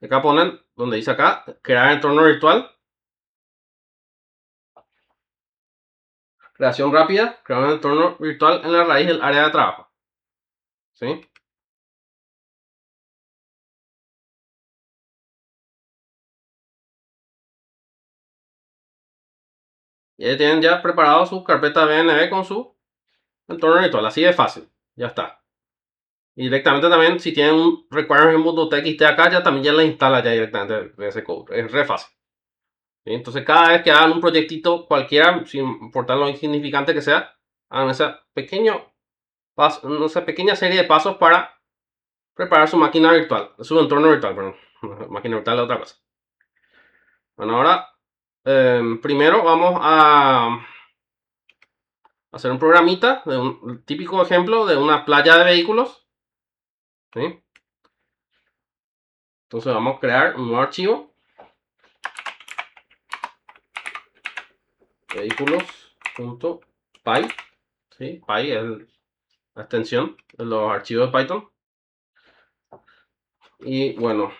Acá ponen, donde dice acá, crear entorno virtual. Creación rápida, crear un entorno virtual en la raíz del área de trabajo, ¿sí? Y ahí tienen ya preparado su carpeta BNB con su entorno virtual, así de fácil, ya está. Y directamente también, si tienen un requirement.txt acá, ya también ya la instala ya directamente de ese code, es re fácil. ¿Sí? Entonces cada vez que hagan un proyectito cualquiera, sin importar lo insignificante que sea, hagan esa pequeña serie de pasos para preparar su máquina virtual, su entorno virtual, perdón. Máquina virtual es otra cosa. Bueno, ahora primero vamos a hacer un programita de un típico ejemplo de una playa de vehículos, ¿sí? Entonces vamos a crear un nuevo archivo, vehículos.py, ¿sí? Py es la extensión de los archivos de Python. Y bueno,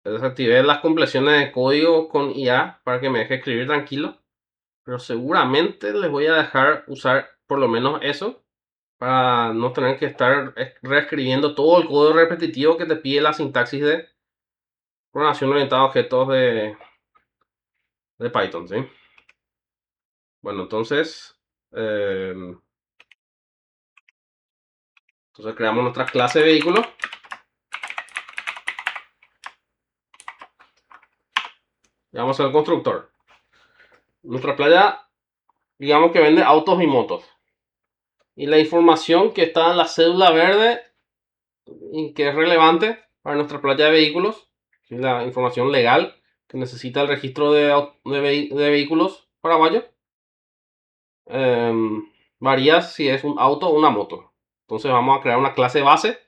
desactivé las completiones de código con IA para que me deje escribir tranquilo, pero seguramente les voy a dejar usar por lo menos eso para no tener que estar reescribiendo todo el código repetitivo que te pide la sintaxis de programación orientada a objetos de Python, ¿sí? Bueno, entonces creamos nuestra clase de vehículo. Y vamos al constructor. Nuestra playa, digamos que vende autos y motos. Y la información que está en la cédula verde y que es relevante para nuestra playa de vehículos, la información legal que necesita el registro de vehículos paraguayos, varía si es un auto o una moto. Entonces vamos a crear una clase base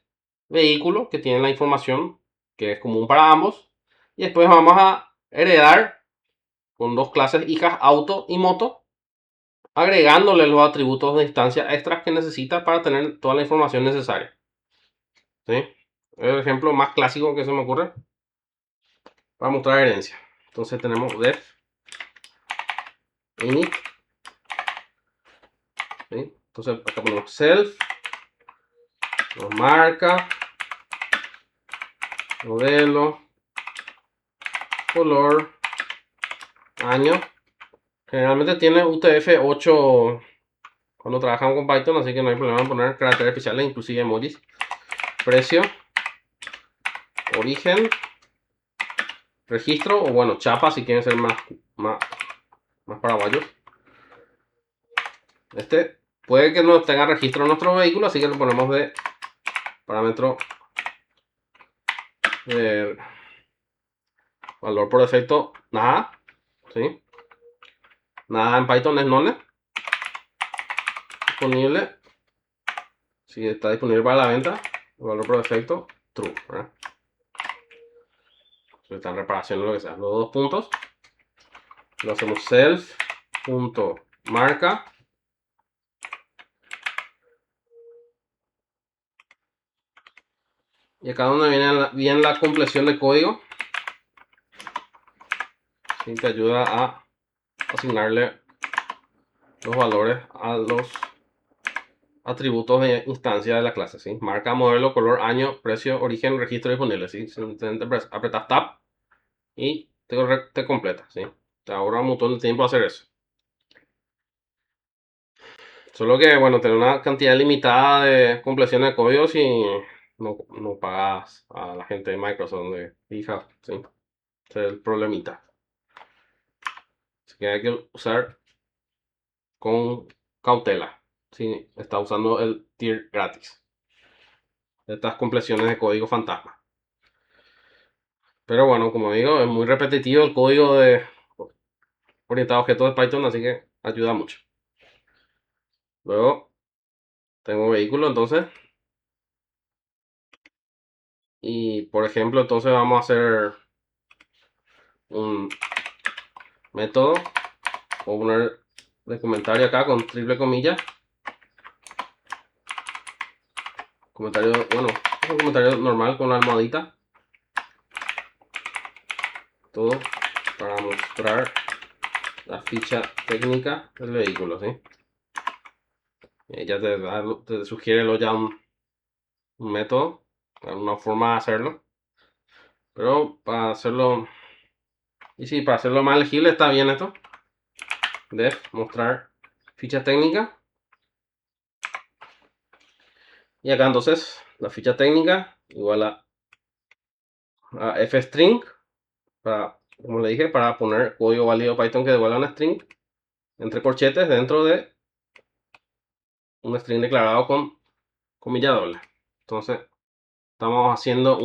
vehículo que tiene la información que es común para ambos. Y después vamos a heredar con dos clases hijas auto y moto, agregándole los atributos de instancia extras que necesita para tener toda la información necesaria, ¿sí? Es el ejemplo más clásico que se me ocurre para mostrar herencia. Entonces tenemos def init, ¿sí? Entonces acá ponemos self, nos marca, modelo, color, año. Generalmente tiene UTF-8 cuando trabajamos con Python, así que no hay problema en poner caracteres especiales, inclusive emojis. Precio, origen, registro, o bueno, chapa si quieren ser más paraguayos. Este puede que no tenga registro en nuestro vehículo, así que lo ponemos de parámetro de valor por defecto, nada, ¿sí? Nada en Python es none. Disponible, si está disponible para la venta, el valor por defecto, true, ¿verdad? Si está en reparación o lo que sea, los dos puntos. Lo hacemos self.marca. Y acá donde viene la compleción de código, ¿sí? Que ayuda a asignarle los valores a los atributos de instancia de la clase, ¿sí? Marca, modelo, color, año, precio, origen, registro disponible, ¿sí? Apretas tab y te completa, ¿sí? Te ahorra un montón de tiempo hacer eso. Solo que, bueno, tener una cantidad limitada de compleción de código si no pagas a la gente de Microsoft de GitHub, ¿sí? Ese es el problemita. Así que hay que usar con cautela si está usando el tier gratis. Estas completiones de código fantasma. Pero bueno, como digo, es muy repetitivo el código de orientado a objetos de Python, así que ayuda mucho. Luego tengo vehículo, entonces. Y por ejemplo, entonces vamos a hacer un método. Voy a poner de comentario acá con triple comilla. Comentario, bueno, un comentario normal con la almohadita. Todo para mostrar la ficha técnica del vehículo, ¿sí? Ya te sugiere ya un método, una forma de hacerlo. Pero para hacerlo, y sí, para hacerlo más legible está bien esto. Def mostrar ficha técnica. Y acá entonces la ficha técnica igual a fstring, como le dije, para poner código válido Python que devuelva una string entre corchetes dentro de un string declarado con comilla doble. Entonces estamos haciendo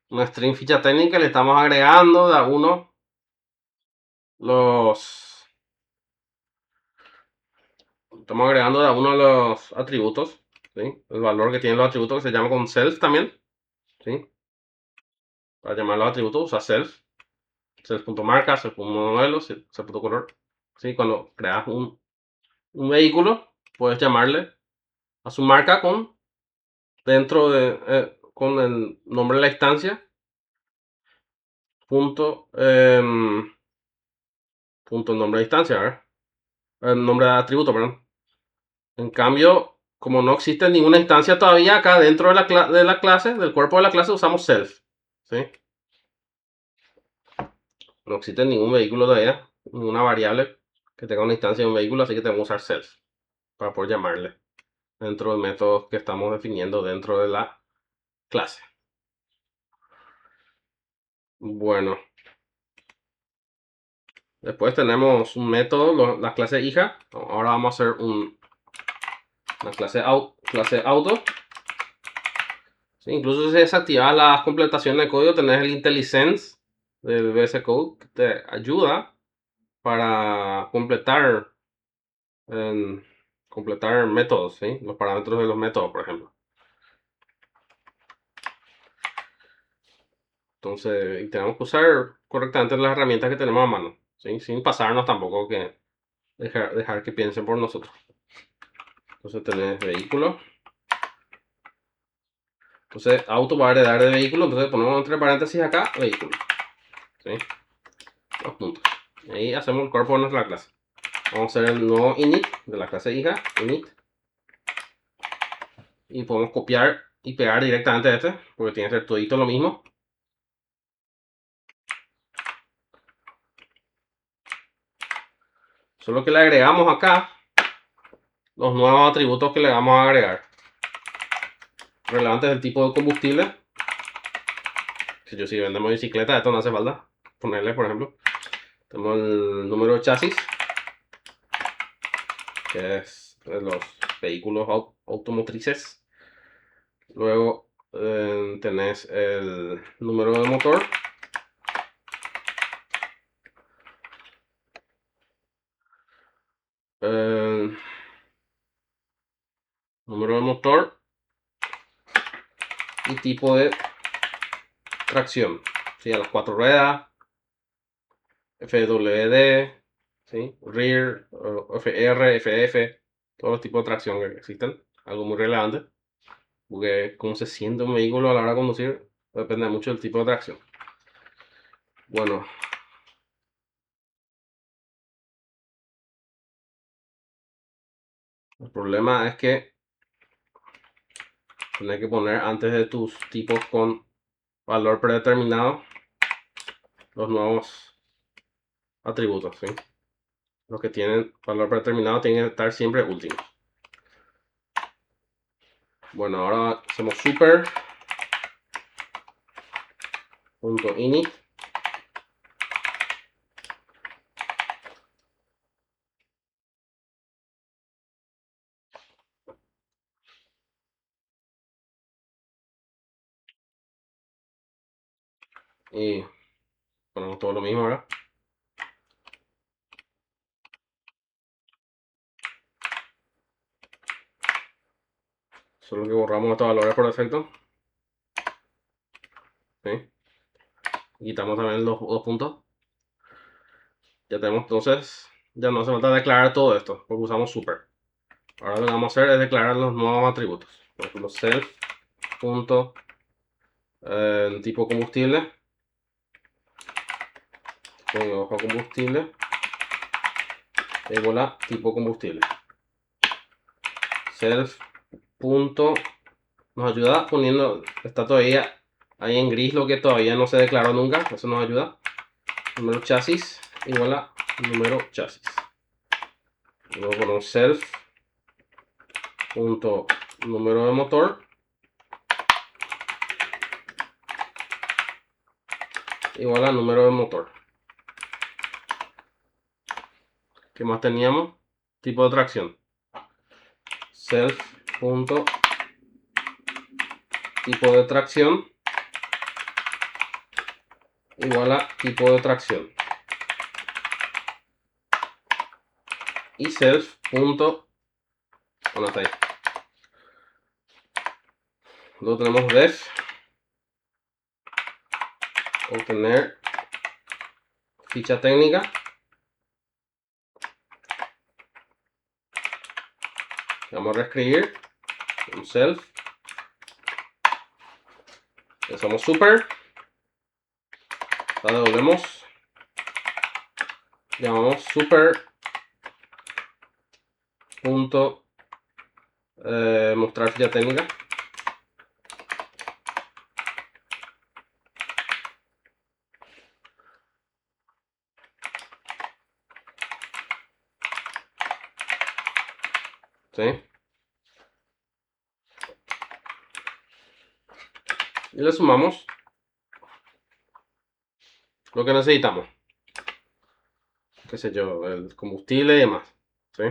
una string ficha técnica, le estamos agregando de a uno los atributos, ¿sí? El valor que tienen los atributos que se llama con self también, ¿sí? Para llamar los atributos usa self.marca, self.modelo, self.color, ¿sí? Cuando creas un vehículo, puedes llamarle a su marca dentro de con el nombre de la instancia, punto el nombre de instancia, ¿verdad? El nombre de atributo, perdón. En cambio, como no existe ninguna instancia todavía acá dentro de la clase, del cuerpo de la clase, usamos self, ¿sí? No existe ningún vehículo todavía, ninguna variable que tenga una instancia de un vehículo, así que tenemos que usar self para poder llamarle dentro del método que estamos definiendo dentro de la clase. Bueno, después tenemos un método, la clase hija. Ahora vamos a hacer una clase auto. Sí, incluso si desactivas las completaciones de código, tenés el IntelliSense del VS Code que te ayuda para completar métodos, ¿sí? Los parámetros de los métodos, por ejemplo. Entonces, tenemos que usar correctamente las herramientas que tenemos a mano, ¿sí? Sin pasarnos tampoco que dejar que piensen por nosotros. Entonces tenés vehículo, Entonces, auto va a heredar de vehículo. Entonces, ponemos entre paréntesis acá, vehículo. ¿Sí? 2 puntos. Y ahí hacemos el cuerpo de nuestra clase. Vamos a hacer el nuevo init de la clase hija, init. Y podemos copiar y pegar directamente este, porque tiene que ser todito lo mismo. Solo que le agregamos acá los nuevos atributos que le vamos a agregar. Relevantes del tipo de combustible. Si yo si vendemos bicicleta, esto no hace falta ponerle, por ejemplo. Tenemos el número de chasis, que es de los vehículos automotrices. Luego tenés el número de motor. Número de motor y tipo de tracción. ¿Sí? A las 4 ruedas, FWD, ¿sí? Rear, FR, FF, todos los tipos de tracción que existen. Algo muy relevante, porque cómo se siente un vehículo a la hora de conducir depende mucho del tipo de tracción. Bueno, el problema es que tienes que poner antes de tus tipos con valor predeterminado los nuevos atributos, ¿sí? Los que tienen valor predeterminado tienen que estar siempre últimos. Bueno, ahora hacemos super.init. Y ponemos todo lo mismo ahora. Solo que borramos estos valores por defecto. ¿Sí? Quitamos también los 2 puntos. Ya tenemos entonces, ya no hace falta declarar todo esto, porque usamos super. Ahora lo que vamos a hacer es declarar los nuevos atributos. Por ejemplo, self. Tipo combustible. Pongo hoja combustible. Igual a tipo combustible. Self. Nos ayuda poniendo, está todavía ahí en gris lo que todavía no se declaró nunca, eso nos ayuda. Número chasis igual a número chasis. Luego ponemos self punto número de motor igual a número de motor. ¿Qué más teníamos? Tipo de tracción. Self punto tipo de tracción igual a tipo de tracción. Y self punto, bueno, hasta ahí. Luego tenemos def obtener ficha técnica. Vamos a reescribir un self. Usamos super. La devolvemos. Llamamos super punto mostrar ficha técnica. ¿Sí? Y le sumamos lo que necesitamos. Qué sé yo, el combustible y demás. ¿Sí?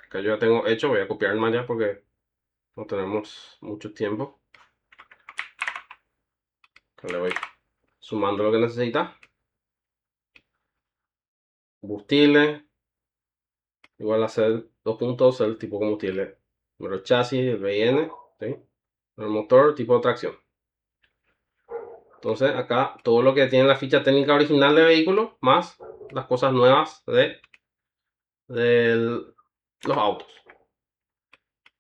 Que yo ya tengo hecho, voy a copiar más ya porque no tenemos mucho tiempo. Que le voy sumando lo que necesita. Combustible igual a ser 2 puntos, el tipo combustible. Número chasis, el BN, ¿sí? El motor, tipo de tracción. Entonces acá todo lo que tiene la ficha técnica original de vehículo más las cosas nuevas de los autos.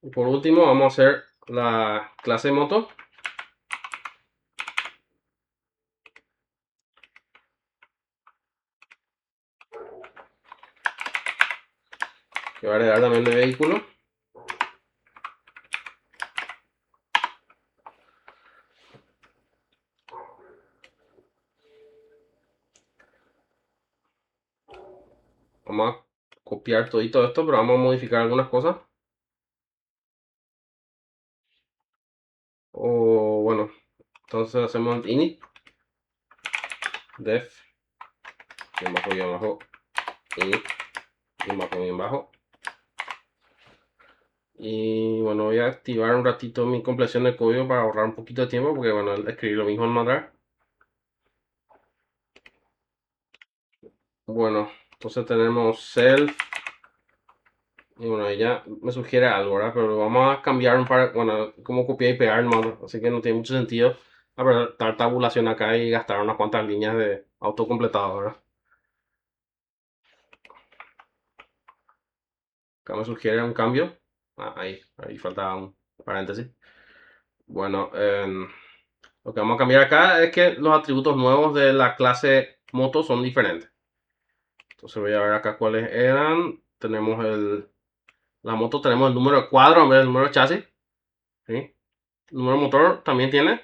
Y por último vamos a hacer la clase moto. voy a agregar también de vehículo. Vamos a copiar todo esto, pero vamos a modificar algunas cosas. O bueno, entonces hacemos init def guión bajo init guión bajo. Y bueno, voy a activar un ratito mi compresión de código para ahorrar un poquito de tiempo, porque bueno, escribir lo mismo en mandar. Bueno, entonces tenemos self. Y bueno, ella me sugiere algo, ¿verdad? Pero vamos a cambiar un par, bueno, como copiar y pegar, hermano. Así que no tiene mucho sentido dar tabulación acá y gastar unas cuantas líneas de autocompletado, ¿verdad? Acá me sugiere un cambio. Ahí falta un paréntesis. Bueno, lo que vamos a cambiar acá es que los atributos nuevos de la clase moto son diferentes. Entonces voy a ver acá cuáles eran. Tenemos la moto, tenemos el número de cuadro en vez del número de chasis. ¿Sí? El número de motor también tiene.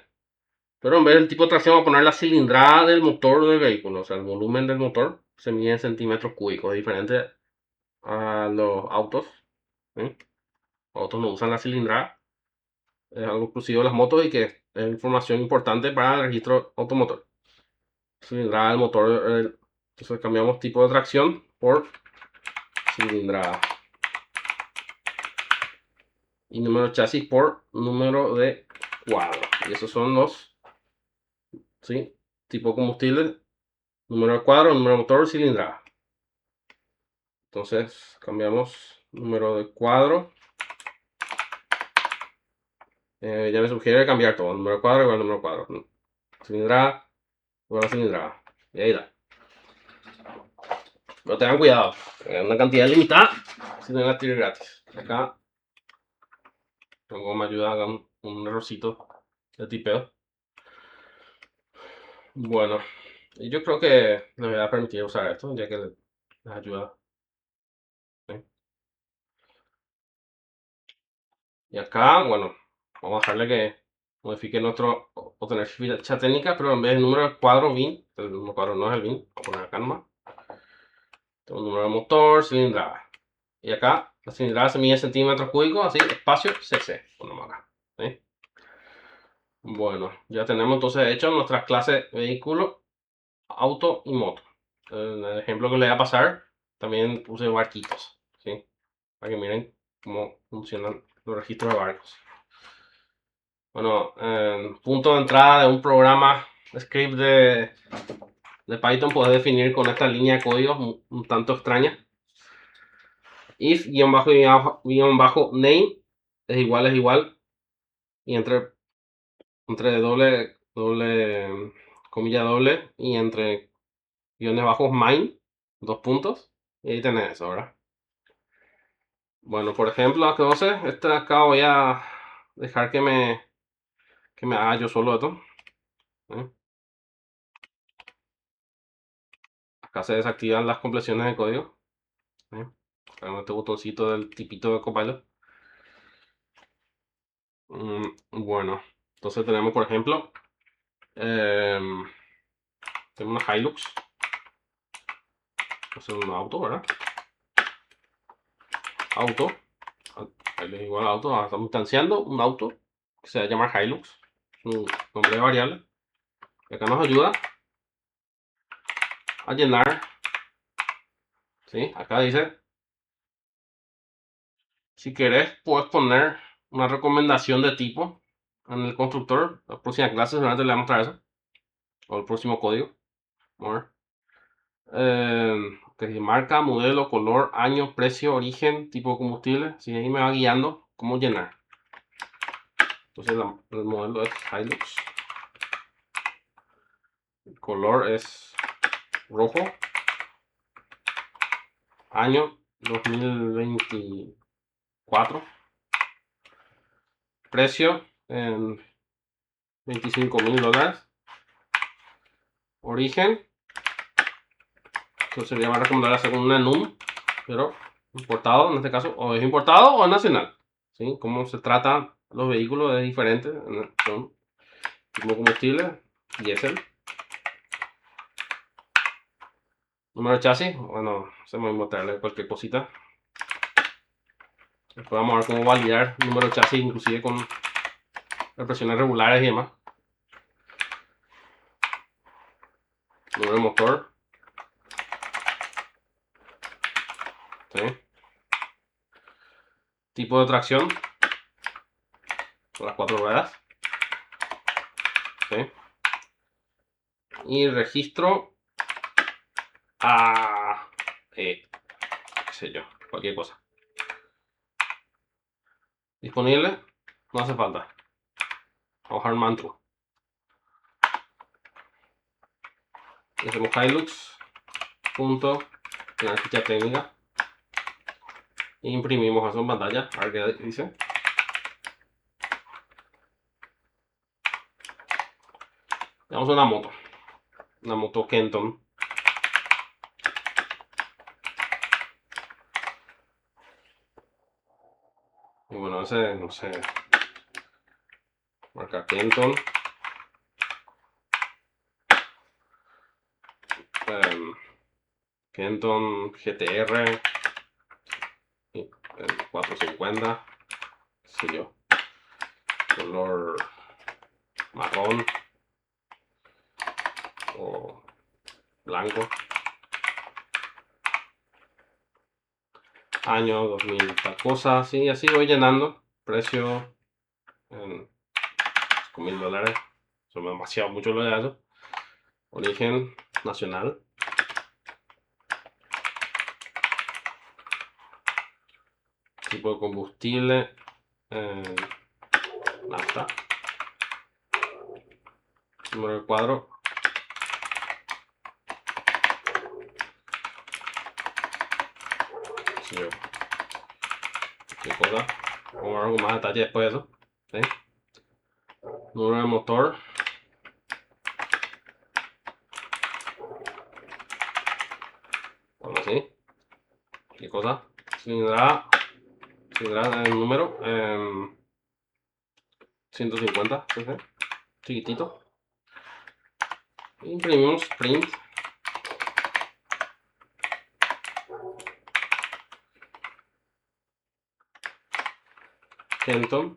Pero en vez del tipo de tracción, vamos a poner la cilindrada del motor del vehículo. O sea, el volumen del motor se mide en centímetros cúbicos, diferente a los autos. ¿Sí? Los autos no usan la cilindrada. Es algo exclusivo de las motos y que es información importante para el registro automotor. Cilindrada del motor. Entonces cambiamos tipo de tracción por cilindrada. Y número de chasis por número de cuadro. Y esos son los, ¿sí? Tipo de combustible, número de cuadro, número de motor, cilindrada. Entonces cambiamos número de cuadro. Ya me sugiere cambiar todo. Número de cuadro igual al número de cuadro. Cilindrada igual a cilindrada. Y ahí da. Pero tengan cuidado. Una cantidad limitada. Si no la tiro gratis. Acá tengo me ayuda, haga un errorcito de tipeo. Bueno, yo creo que les voy a permitir usar esto, ya que les ayuda. ¿Sí? Y acá, bueno, vamos a dejarle que modifique nuestro obtener ficha técnica, pero en vez del número de cuadro bin, el número de cuadro no es el bin, vamos a poner acá nomás. Tengo el número de motor, cilindrada. Y acá la cilindrada se mide en centímetros cúbicos, así, espacio cc. Ponemos acá. ¿Sí? Bueno, ya tenemos entonces hecho nuestras clases vehículo, auto y moto. En el ejemplo que les voy a pasar, también puse barquitos, ¿sí? Para que miren cómo funcionan los registros de barcos. Bueno, punto de entrada de un programa script de Python puedes definir con esta línea de código un tanto extraña. If-name es igual y entre doble comilla doble y entre guiones bajos mine, dos puntos, y ahí tenés eso, ¿verdad? Bueno, por ejemplo, entonces, este de acá voy a dejar que me haga yo solo esto. ¿Eh? Acá se desactivan las completiones de código. Con este botoncito del tipito de Copilot. Bueno, entonces tenemos, por ejemplo, tenemos una Hilux. Es un auto, ¿verdad? Auto. Ahí es igual a auto. Ahora estamos instanciando un auto que se va a llamar Hilux. Un nombre de variable. Y acá nos ayuda a llenar. ¿Sí? Acá dice, si querés, puedes poner una recomendación de tipo en el constructor. La próxima clase seguramente le vamos a mostrar eso. O el próximo código. Vamos a ver. Que dice marca, modelo, color, año, precio, origen, tipo de combustible. Si ahí me va guiando cómo llenar. Entonces el modelo es Hilux. El color es rojo. Año 2024. Precio en $25,000. Origen. Entonces sería más recomendable hacer una NUM, pero importado en este caso, o es importado o es nacional, ¿sí? Cómo se tratan los vehículos es diferente, son tipo combustible, diésel. Número de chasis, bueno, se me va a mostrarle cualquier cosita. Después vamos a ver cómo validar el número de chasis, inclusive con represiones regulares y demás. Número de motor. ¿Sí? Tipo de tracción. Con las 4 ruedas. ¿Sí? Y registro a... qué sé yo, cualquier cosa. Disponible, no hace falta. Vamos a bajar Mantru. Y hacemos Hilux. Punto. Tener ficha técnica. E imprimimos eso en pantalla. A ver qué dice. Vamos a una moto. Una moto Kenton. Y bueno, ese, no sé. Marca Kenton. Kenton GTR. Y el 450. Qué sé yo. Color marrón. O blanco. Año 2000 tal cosa. Sí, así voy llenando. Precio en $5.000. Son demasiado mucho lo de eso. Origen nacional. Tipo de combustible. Nafta. Número de cuadro. Sí, qué cosa. Vamos a ver algo más detalle después de eso. ¿Sí? Número de motor. Bueno, así. ¿Qué cosa? Cilindrada. Cilindrada el número. 150 cc. Chiquitito. Imprimimos print. Kenton.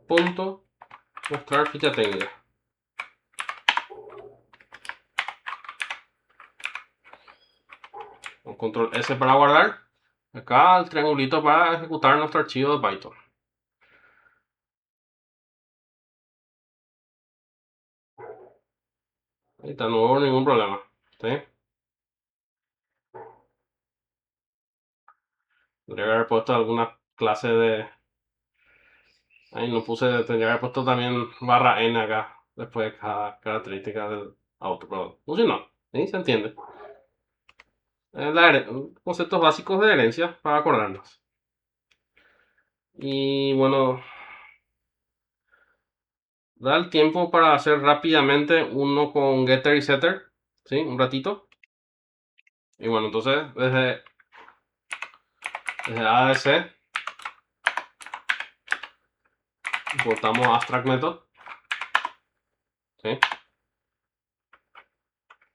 Punto. Mostrar ficha técnica. Con control S para guardar. Acá el triangulito para ejecutar nuestro archivo de Python. Ahí está, no hubo ningún problema. ¿Sí? Tendría que haber puesto alguna clase de... Ahí no puse, tendría que haber puesto también barra N acá. Después de cada característica del auto. Pero funcionó. ¿Sí? Se entiende. Conceptos básicos de herencia para acordarnos. Y bueno, da el tiempo para hacer rápidamente uno con getter y setter. ¿Sí? Un ratito. Y bueno, entonces desde ADC importamos abstract method. ¿Sí?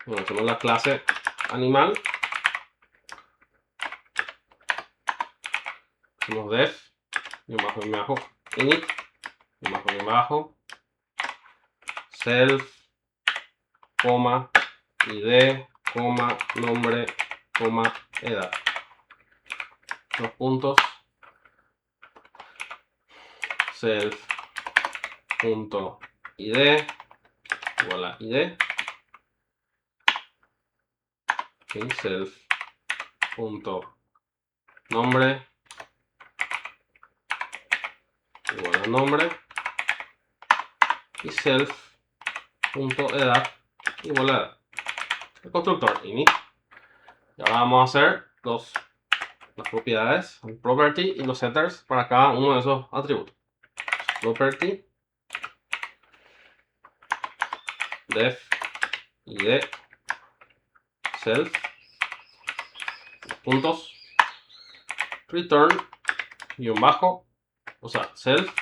Bueno, hacemos la clase animal. Hacemos def, bajo, init, bajo, self, coma, id, coma, nombre, coma, edad. Dos puntos. Self punto id igual a id. Y self punto nombre igual a nombre. Y self punto edad igual a edad. El constructor init. Y ahora vamos a hacer las propiedades, el property y los setters para cada uno de esos atributos. Property def id self puntos return guión bajo, o sea, self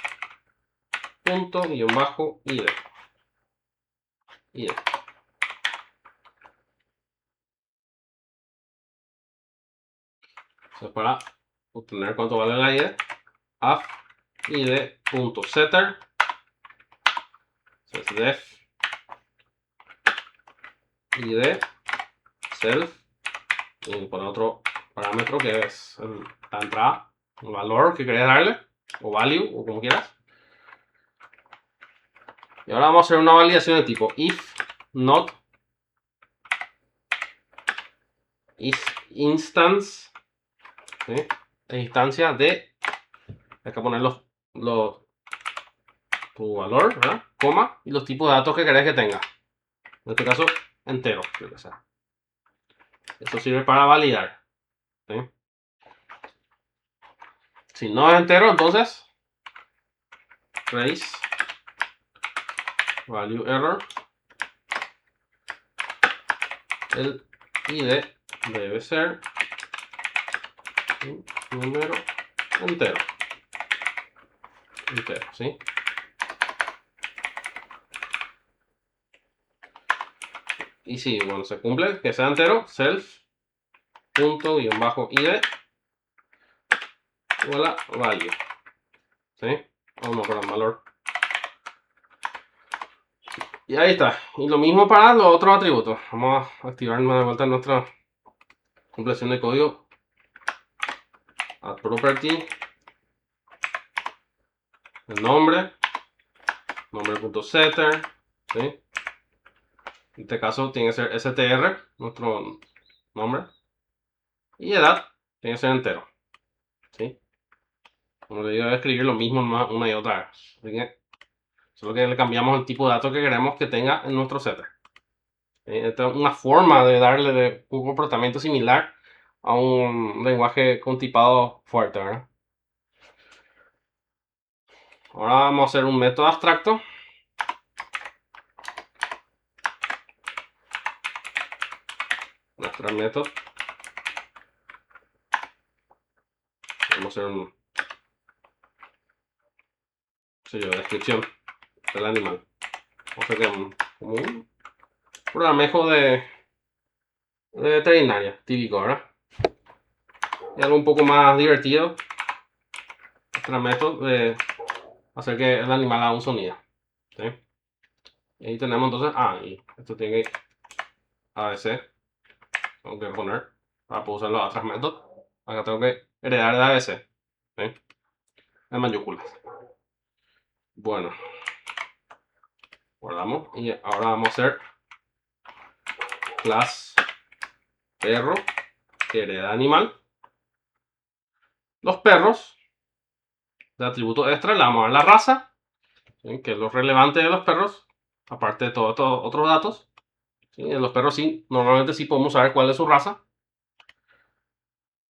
punto guión bajo id. Entonces, para obtener cuánto vale la id, af id.setter, def id self, y poner otro parámetro que es la entrada, el valor que querés darle, o value, o como quieras. Y ahora vamos a hacer una validación de tipo if not is instance, ¿sí? Es instancia de, hay que poner tu valor, ¿verdad? Coma, y los tipos de datos que querés que tenga. En este caso, entero, creo que sea. Eso sirve para validar, ¿sí? Si no es entero, entonces trace value error. El id debe ser un número entero. ¿Sí? Y si, bueno, se cumple, que sea entero, self punto guión bajo id igual a value. ¿Sí? Vamos a poner valor. Y ahí está. Y lo mismo para los otros atributos. Vamos a activar de vuelta nuestra compleción de código. Add property. El nombre.setter. ¿Sí? En este caso tiene que ser str, nuestro nombre. Y edad tiene que ser entero. ¿Sí? Como le digo, voy a escribir lo mismo una y otra vez. Así que solo que le cambiamos el tipo de datos que queremos que tenga en nuestro setter. Esta es una forma de darle un comportamiento similar a un lenguaje con tipado fuerte, ¿verdad? Ahora vamos a hacer un método abstracto. Nuestro método. Vamos a hacer un descripción del animal. Vamos a hacer como un programajo de veterinaria típico, ¿verdad? Y algo un poco más divertido. Nuestro método de hacer que el animal haga un sonido. ¿Sí? Y ahí tenemos entonces, y esto tiene que ABC. Tengo que poner para poder usar los otros métodos. Acá tengo que heredar de ABC. ¿Sí? En mayúsculas. Bueno, guardamos y ahora vamos a hacer class perro que hereda animal. Los perros de atributo extra le vamos a dar la raza, ¿sí? Que es lo relevante de los perros, aparte de todos estos otros datos. ¿Sí? En los perros sí, normalmente sí podemos saber cuál es su raza.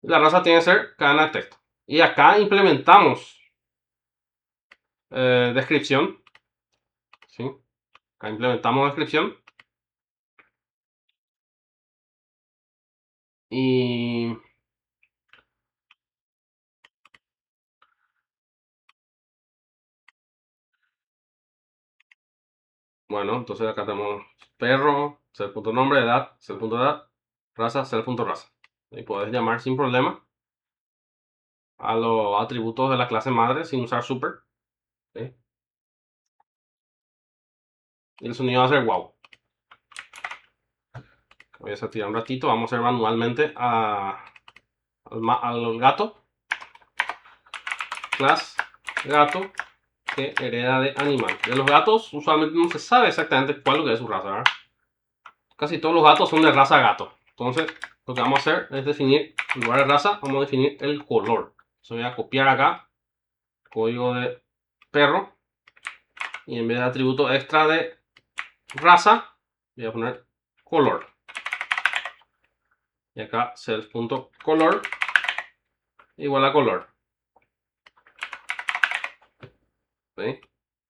La raza tiene que ser cadena de texto. Y acá implementamos descripción. ¿Sí? Acá implementamos descripción. Y bueno, entonces acá tenemos perro, ser.nombre, edad, ser.edad, raza, ser.raza. Y puedes llamar sin problema a los atributos de la clase madre sin usar super. ¿Sí? Y el sonido va a ser wow. Voy a desactivar un ratito, vamos a hacer manualmente al gato. Class gato que hereda de animal. De los gatos usualmente no se sabe exactamente cuál es su raza, ¿verdad? Casi todos los gatos son de raza gato. Entonces lo que vamos a hacer es definir, en lugar de raza, vamos a definir el color. Entonces voy a copiar acá código de perro y en vez de atributo extra de raza voy a poner color. Y acá self.color igual a color. ¿Sí?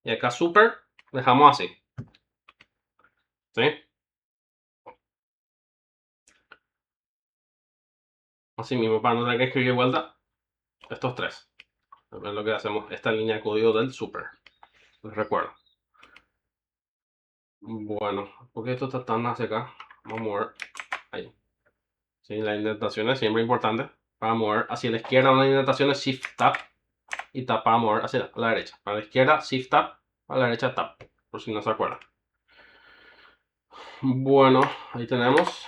Y acá super dejamos así. ¿Sí? Así mismo para no tener que escribir vuelta. estos tres. Es lo que hacemos esta línea de código del super. Les recuerdo. Bueno, porque esto está tan hacia acá. Vamos a mover ahí. Sí, la indentación es siempre importante. Para mover hacia la izquierda una indentación es Shift Tab y Tab para mover hacia la derecha. Para la izquierda Shift Tab, para la derecha Tab, por si no se acuerdan. Bueno, ahí tenemos.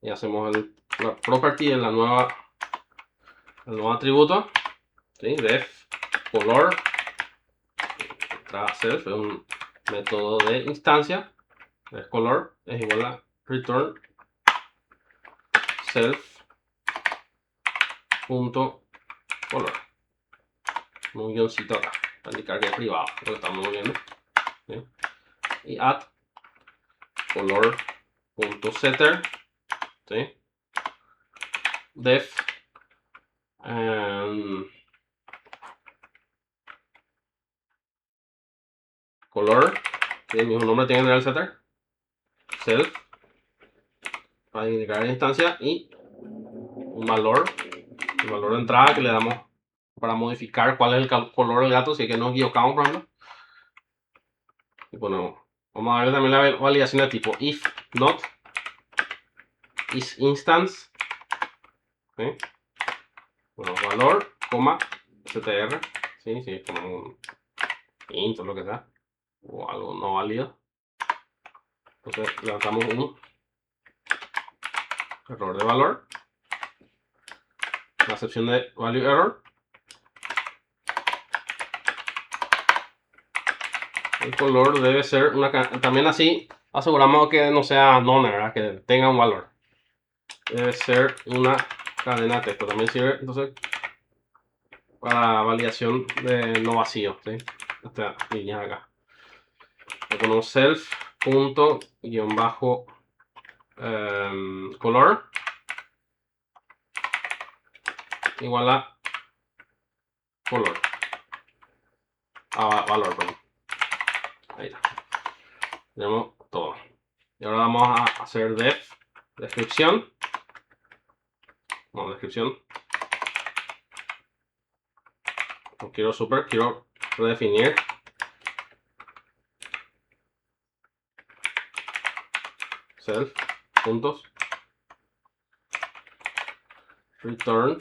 Y hacemos la property de el nuevo atributo. ¿Sí? Def color self es un método de instancia. Def color es igual a return self punto color. Un guioncito acá para indicar que es privado lo que estamos viendo. ¿Sí? Y add color punto setter. ¿Sí? Def color, ¿sí? El mismo nombre tiene en el setter, self para indicar la instancia y un valor, el valor de entrada que le damos para modificar cuál es el color del gato, si es que nos equivocamos, por ejemplo. Y ponemos, vamos a darle también la validación de tipo if not is instance, ¿sí? Bueno, valor, coma, str, ¿sí? Si ponemos un int o lo que sea, o algo no válido, entonces levantamos un error de valor, la excepción de value error. El color debe ser también así aseguramos que no sea none, ¿verdad? Que tenga un valor. Debe ser una cadena de texto. También sirve entonces para validación de no vacío, ¿sí? Esta línea de acá. Le ponemos self punto guión bajo color igual a color. Valor, perdón. Ahí está. Tenemos todo. Y ahora vamos a hacer descripción. Bueno, descripción. No quiero super, quiero redefinir. Self, puntos. Return.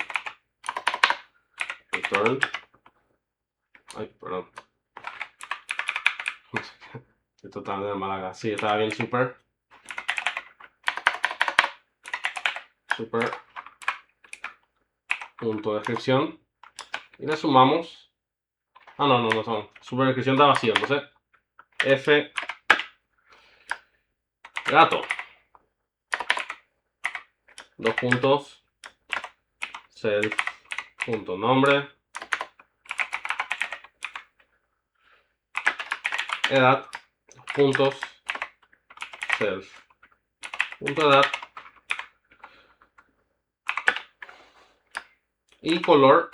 Ay, perdón. Esto está de Málaga. Sí, estaba bien super. Punto descripción. Y le sumamos. Ah, no son. Super descripción está vacío. Entonces, F gato. Dos puntos. Self. Punto nombre. Edad. Puntos. Self. Punto edad. Y color.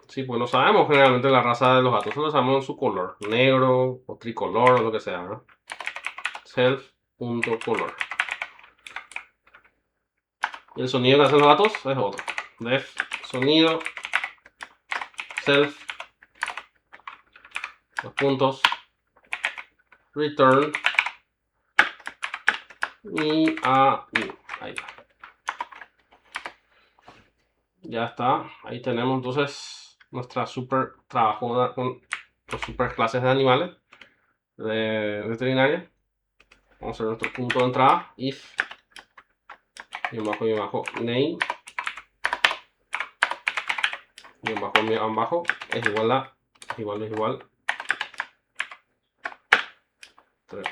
Sí, pues no sabemos generalmente la raza de los gatos. Solo sabemos su color. Negro o tricolor o lo que sea, ¿no? Self.color. Y el sonido que hacen los gatos es otro. Def sonido. Self. Los puntos. Return. Y ahí está. Ya está. Ahí tenemos entonces nuestra super trabajo con las super clases de animales de veterinaria. Vamos a hacer nuestro punto de entrada. If. Y bajo name. Y bajo es igual a. Es igual. 3.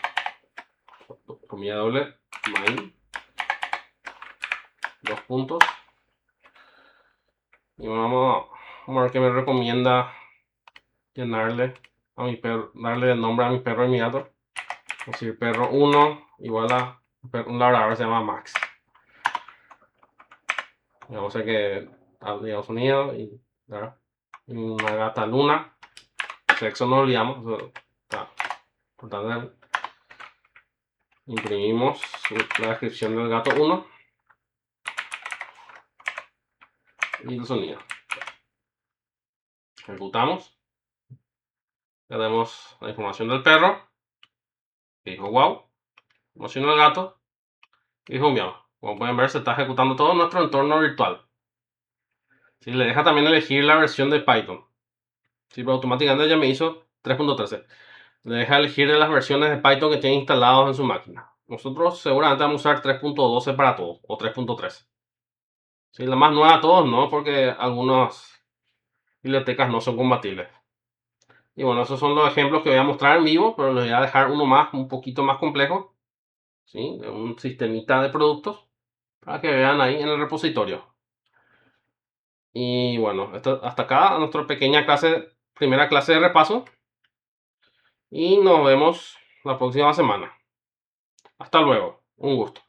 Comilla doble. Mine. Dos puntos. Y vamos a ver qué me recomienda llenarle a mi perro, darle el nombre a mi perro y mi gato. Es decir, perro 1 igual a un labrador se llama Max. Vamos a ver que había sonido y una gata Luna. Sexo no olvidamos. Está importante. Imprimimos la descripción del gato 1 y el sonido. Ejecutamos. Tenemos la información del perro, que dijo wow. Información del gato, que dijo miau. Como pueden ver, se está ejecutando todo nuestro entorno virtual. ¿Sí? Le deja también elegir la versión de Python. ¿Sí? Pero automáticamente ya me hizo 3.13. Le deja elegir de las versiones de Python que tiene instalados en su máquina. Nosotros seguramente vamos a usar 3.12 para todos, o 3.13. ¿Sí? La más nueva de todos, no, porque algunas bibliotecas no son compatibles. Y bueno, esos son los ejemplos que voy a mostrar en vivo, pero les voy a dejar uno más, un poquito más complejo. ¿Sí? Un sistemita de productos para que vean ahí en el repositorio. Y bueno, hasta acá nuestra pequeña primera clase de repaso. Y nos vemos la próxima semana. Hasta luego. Un gusto.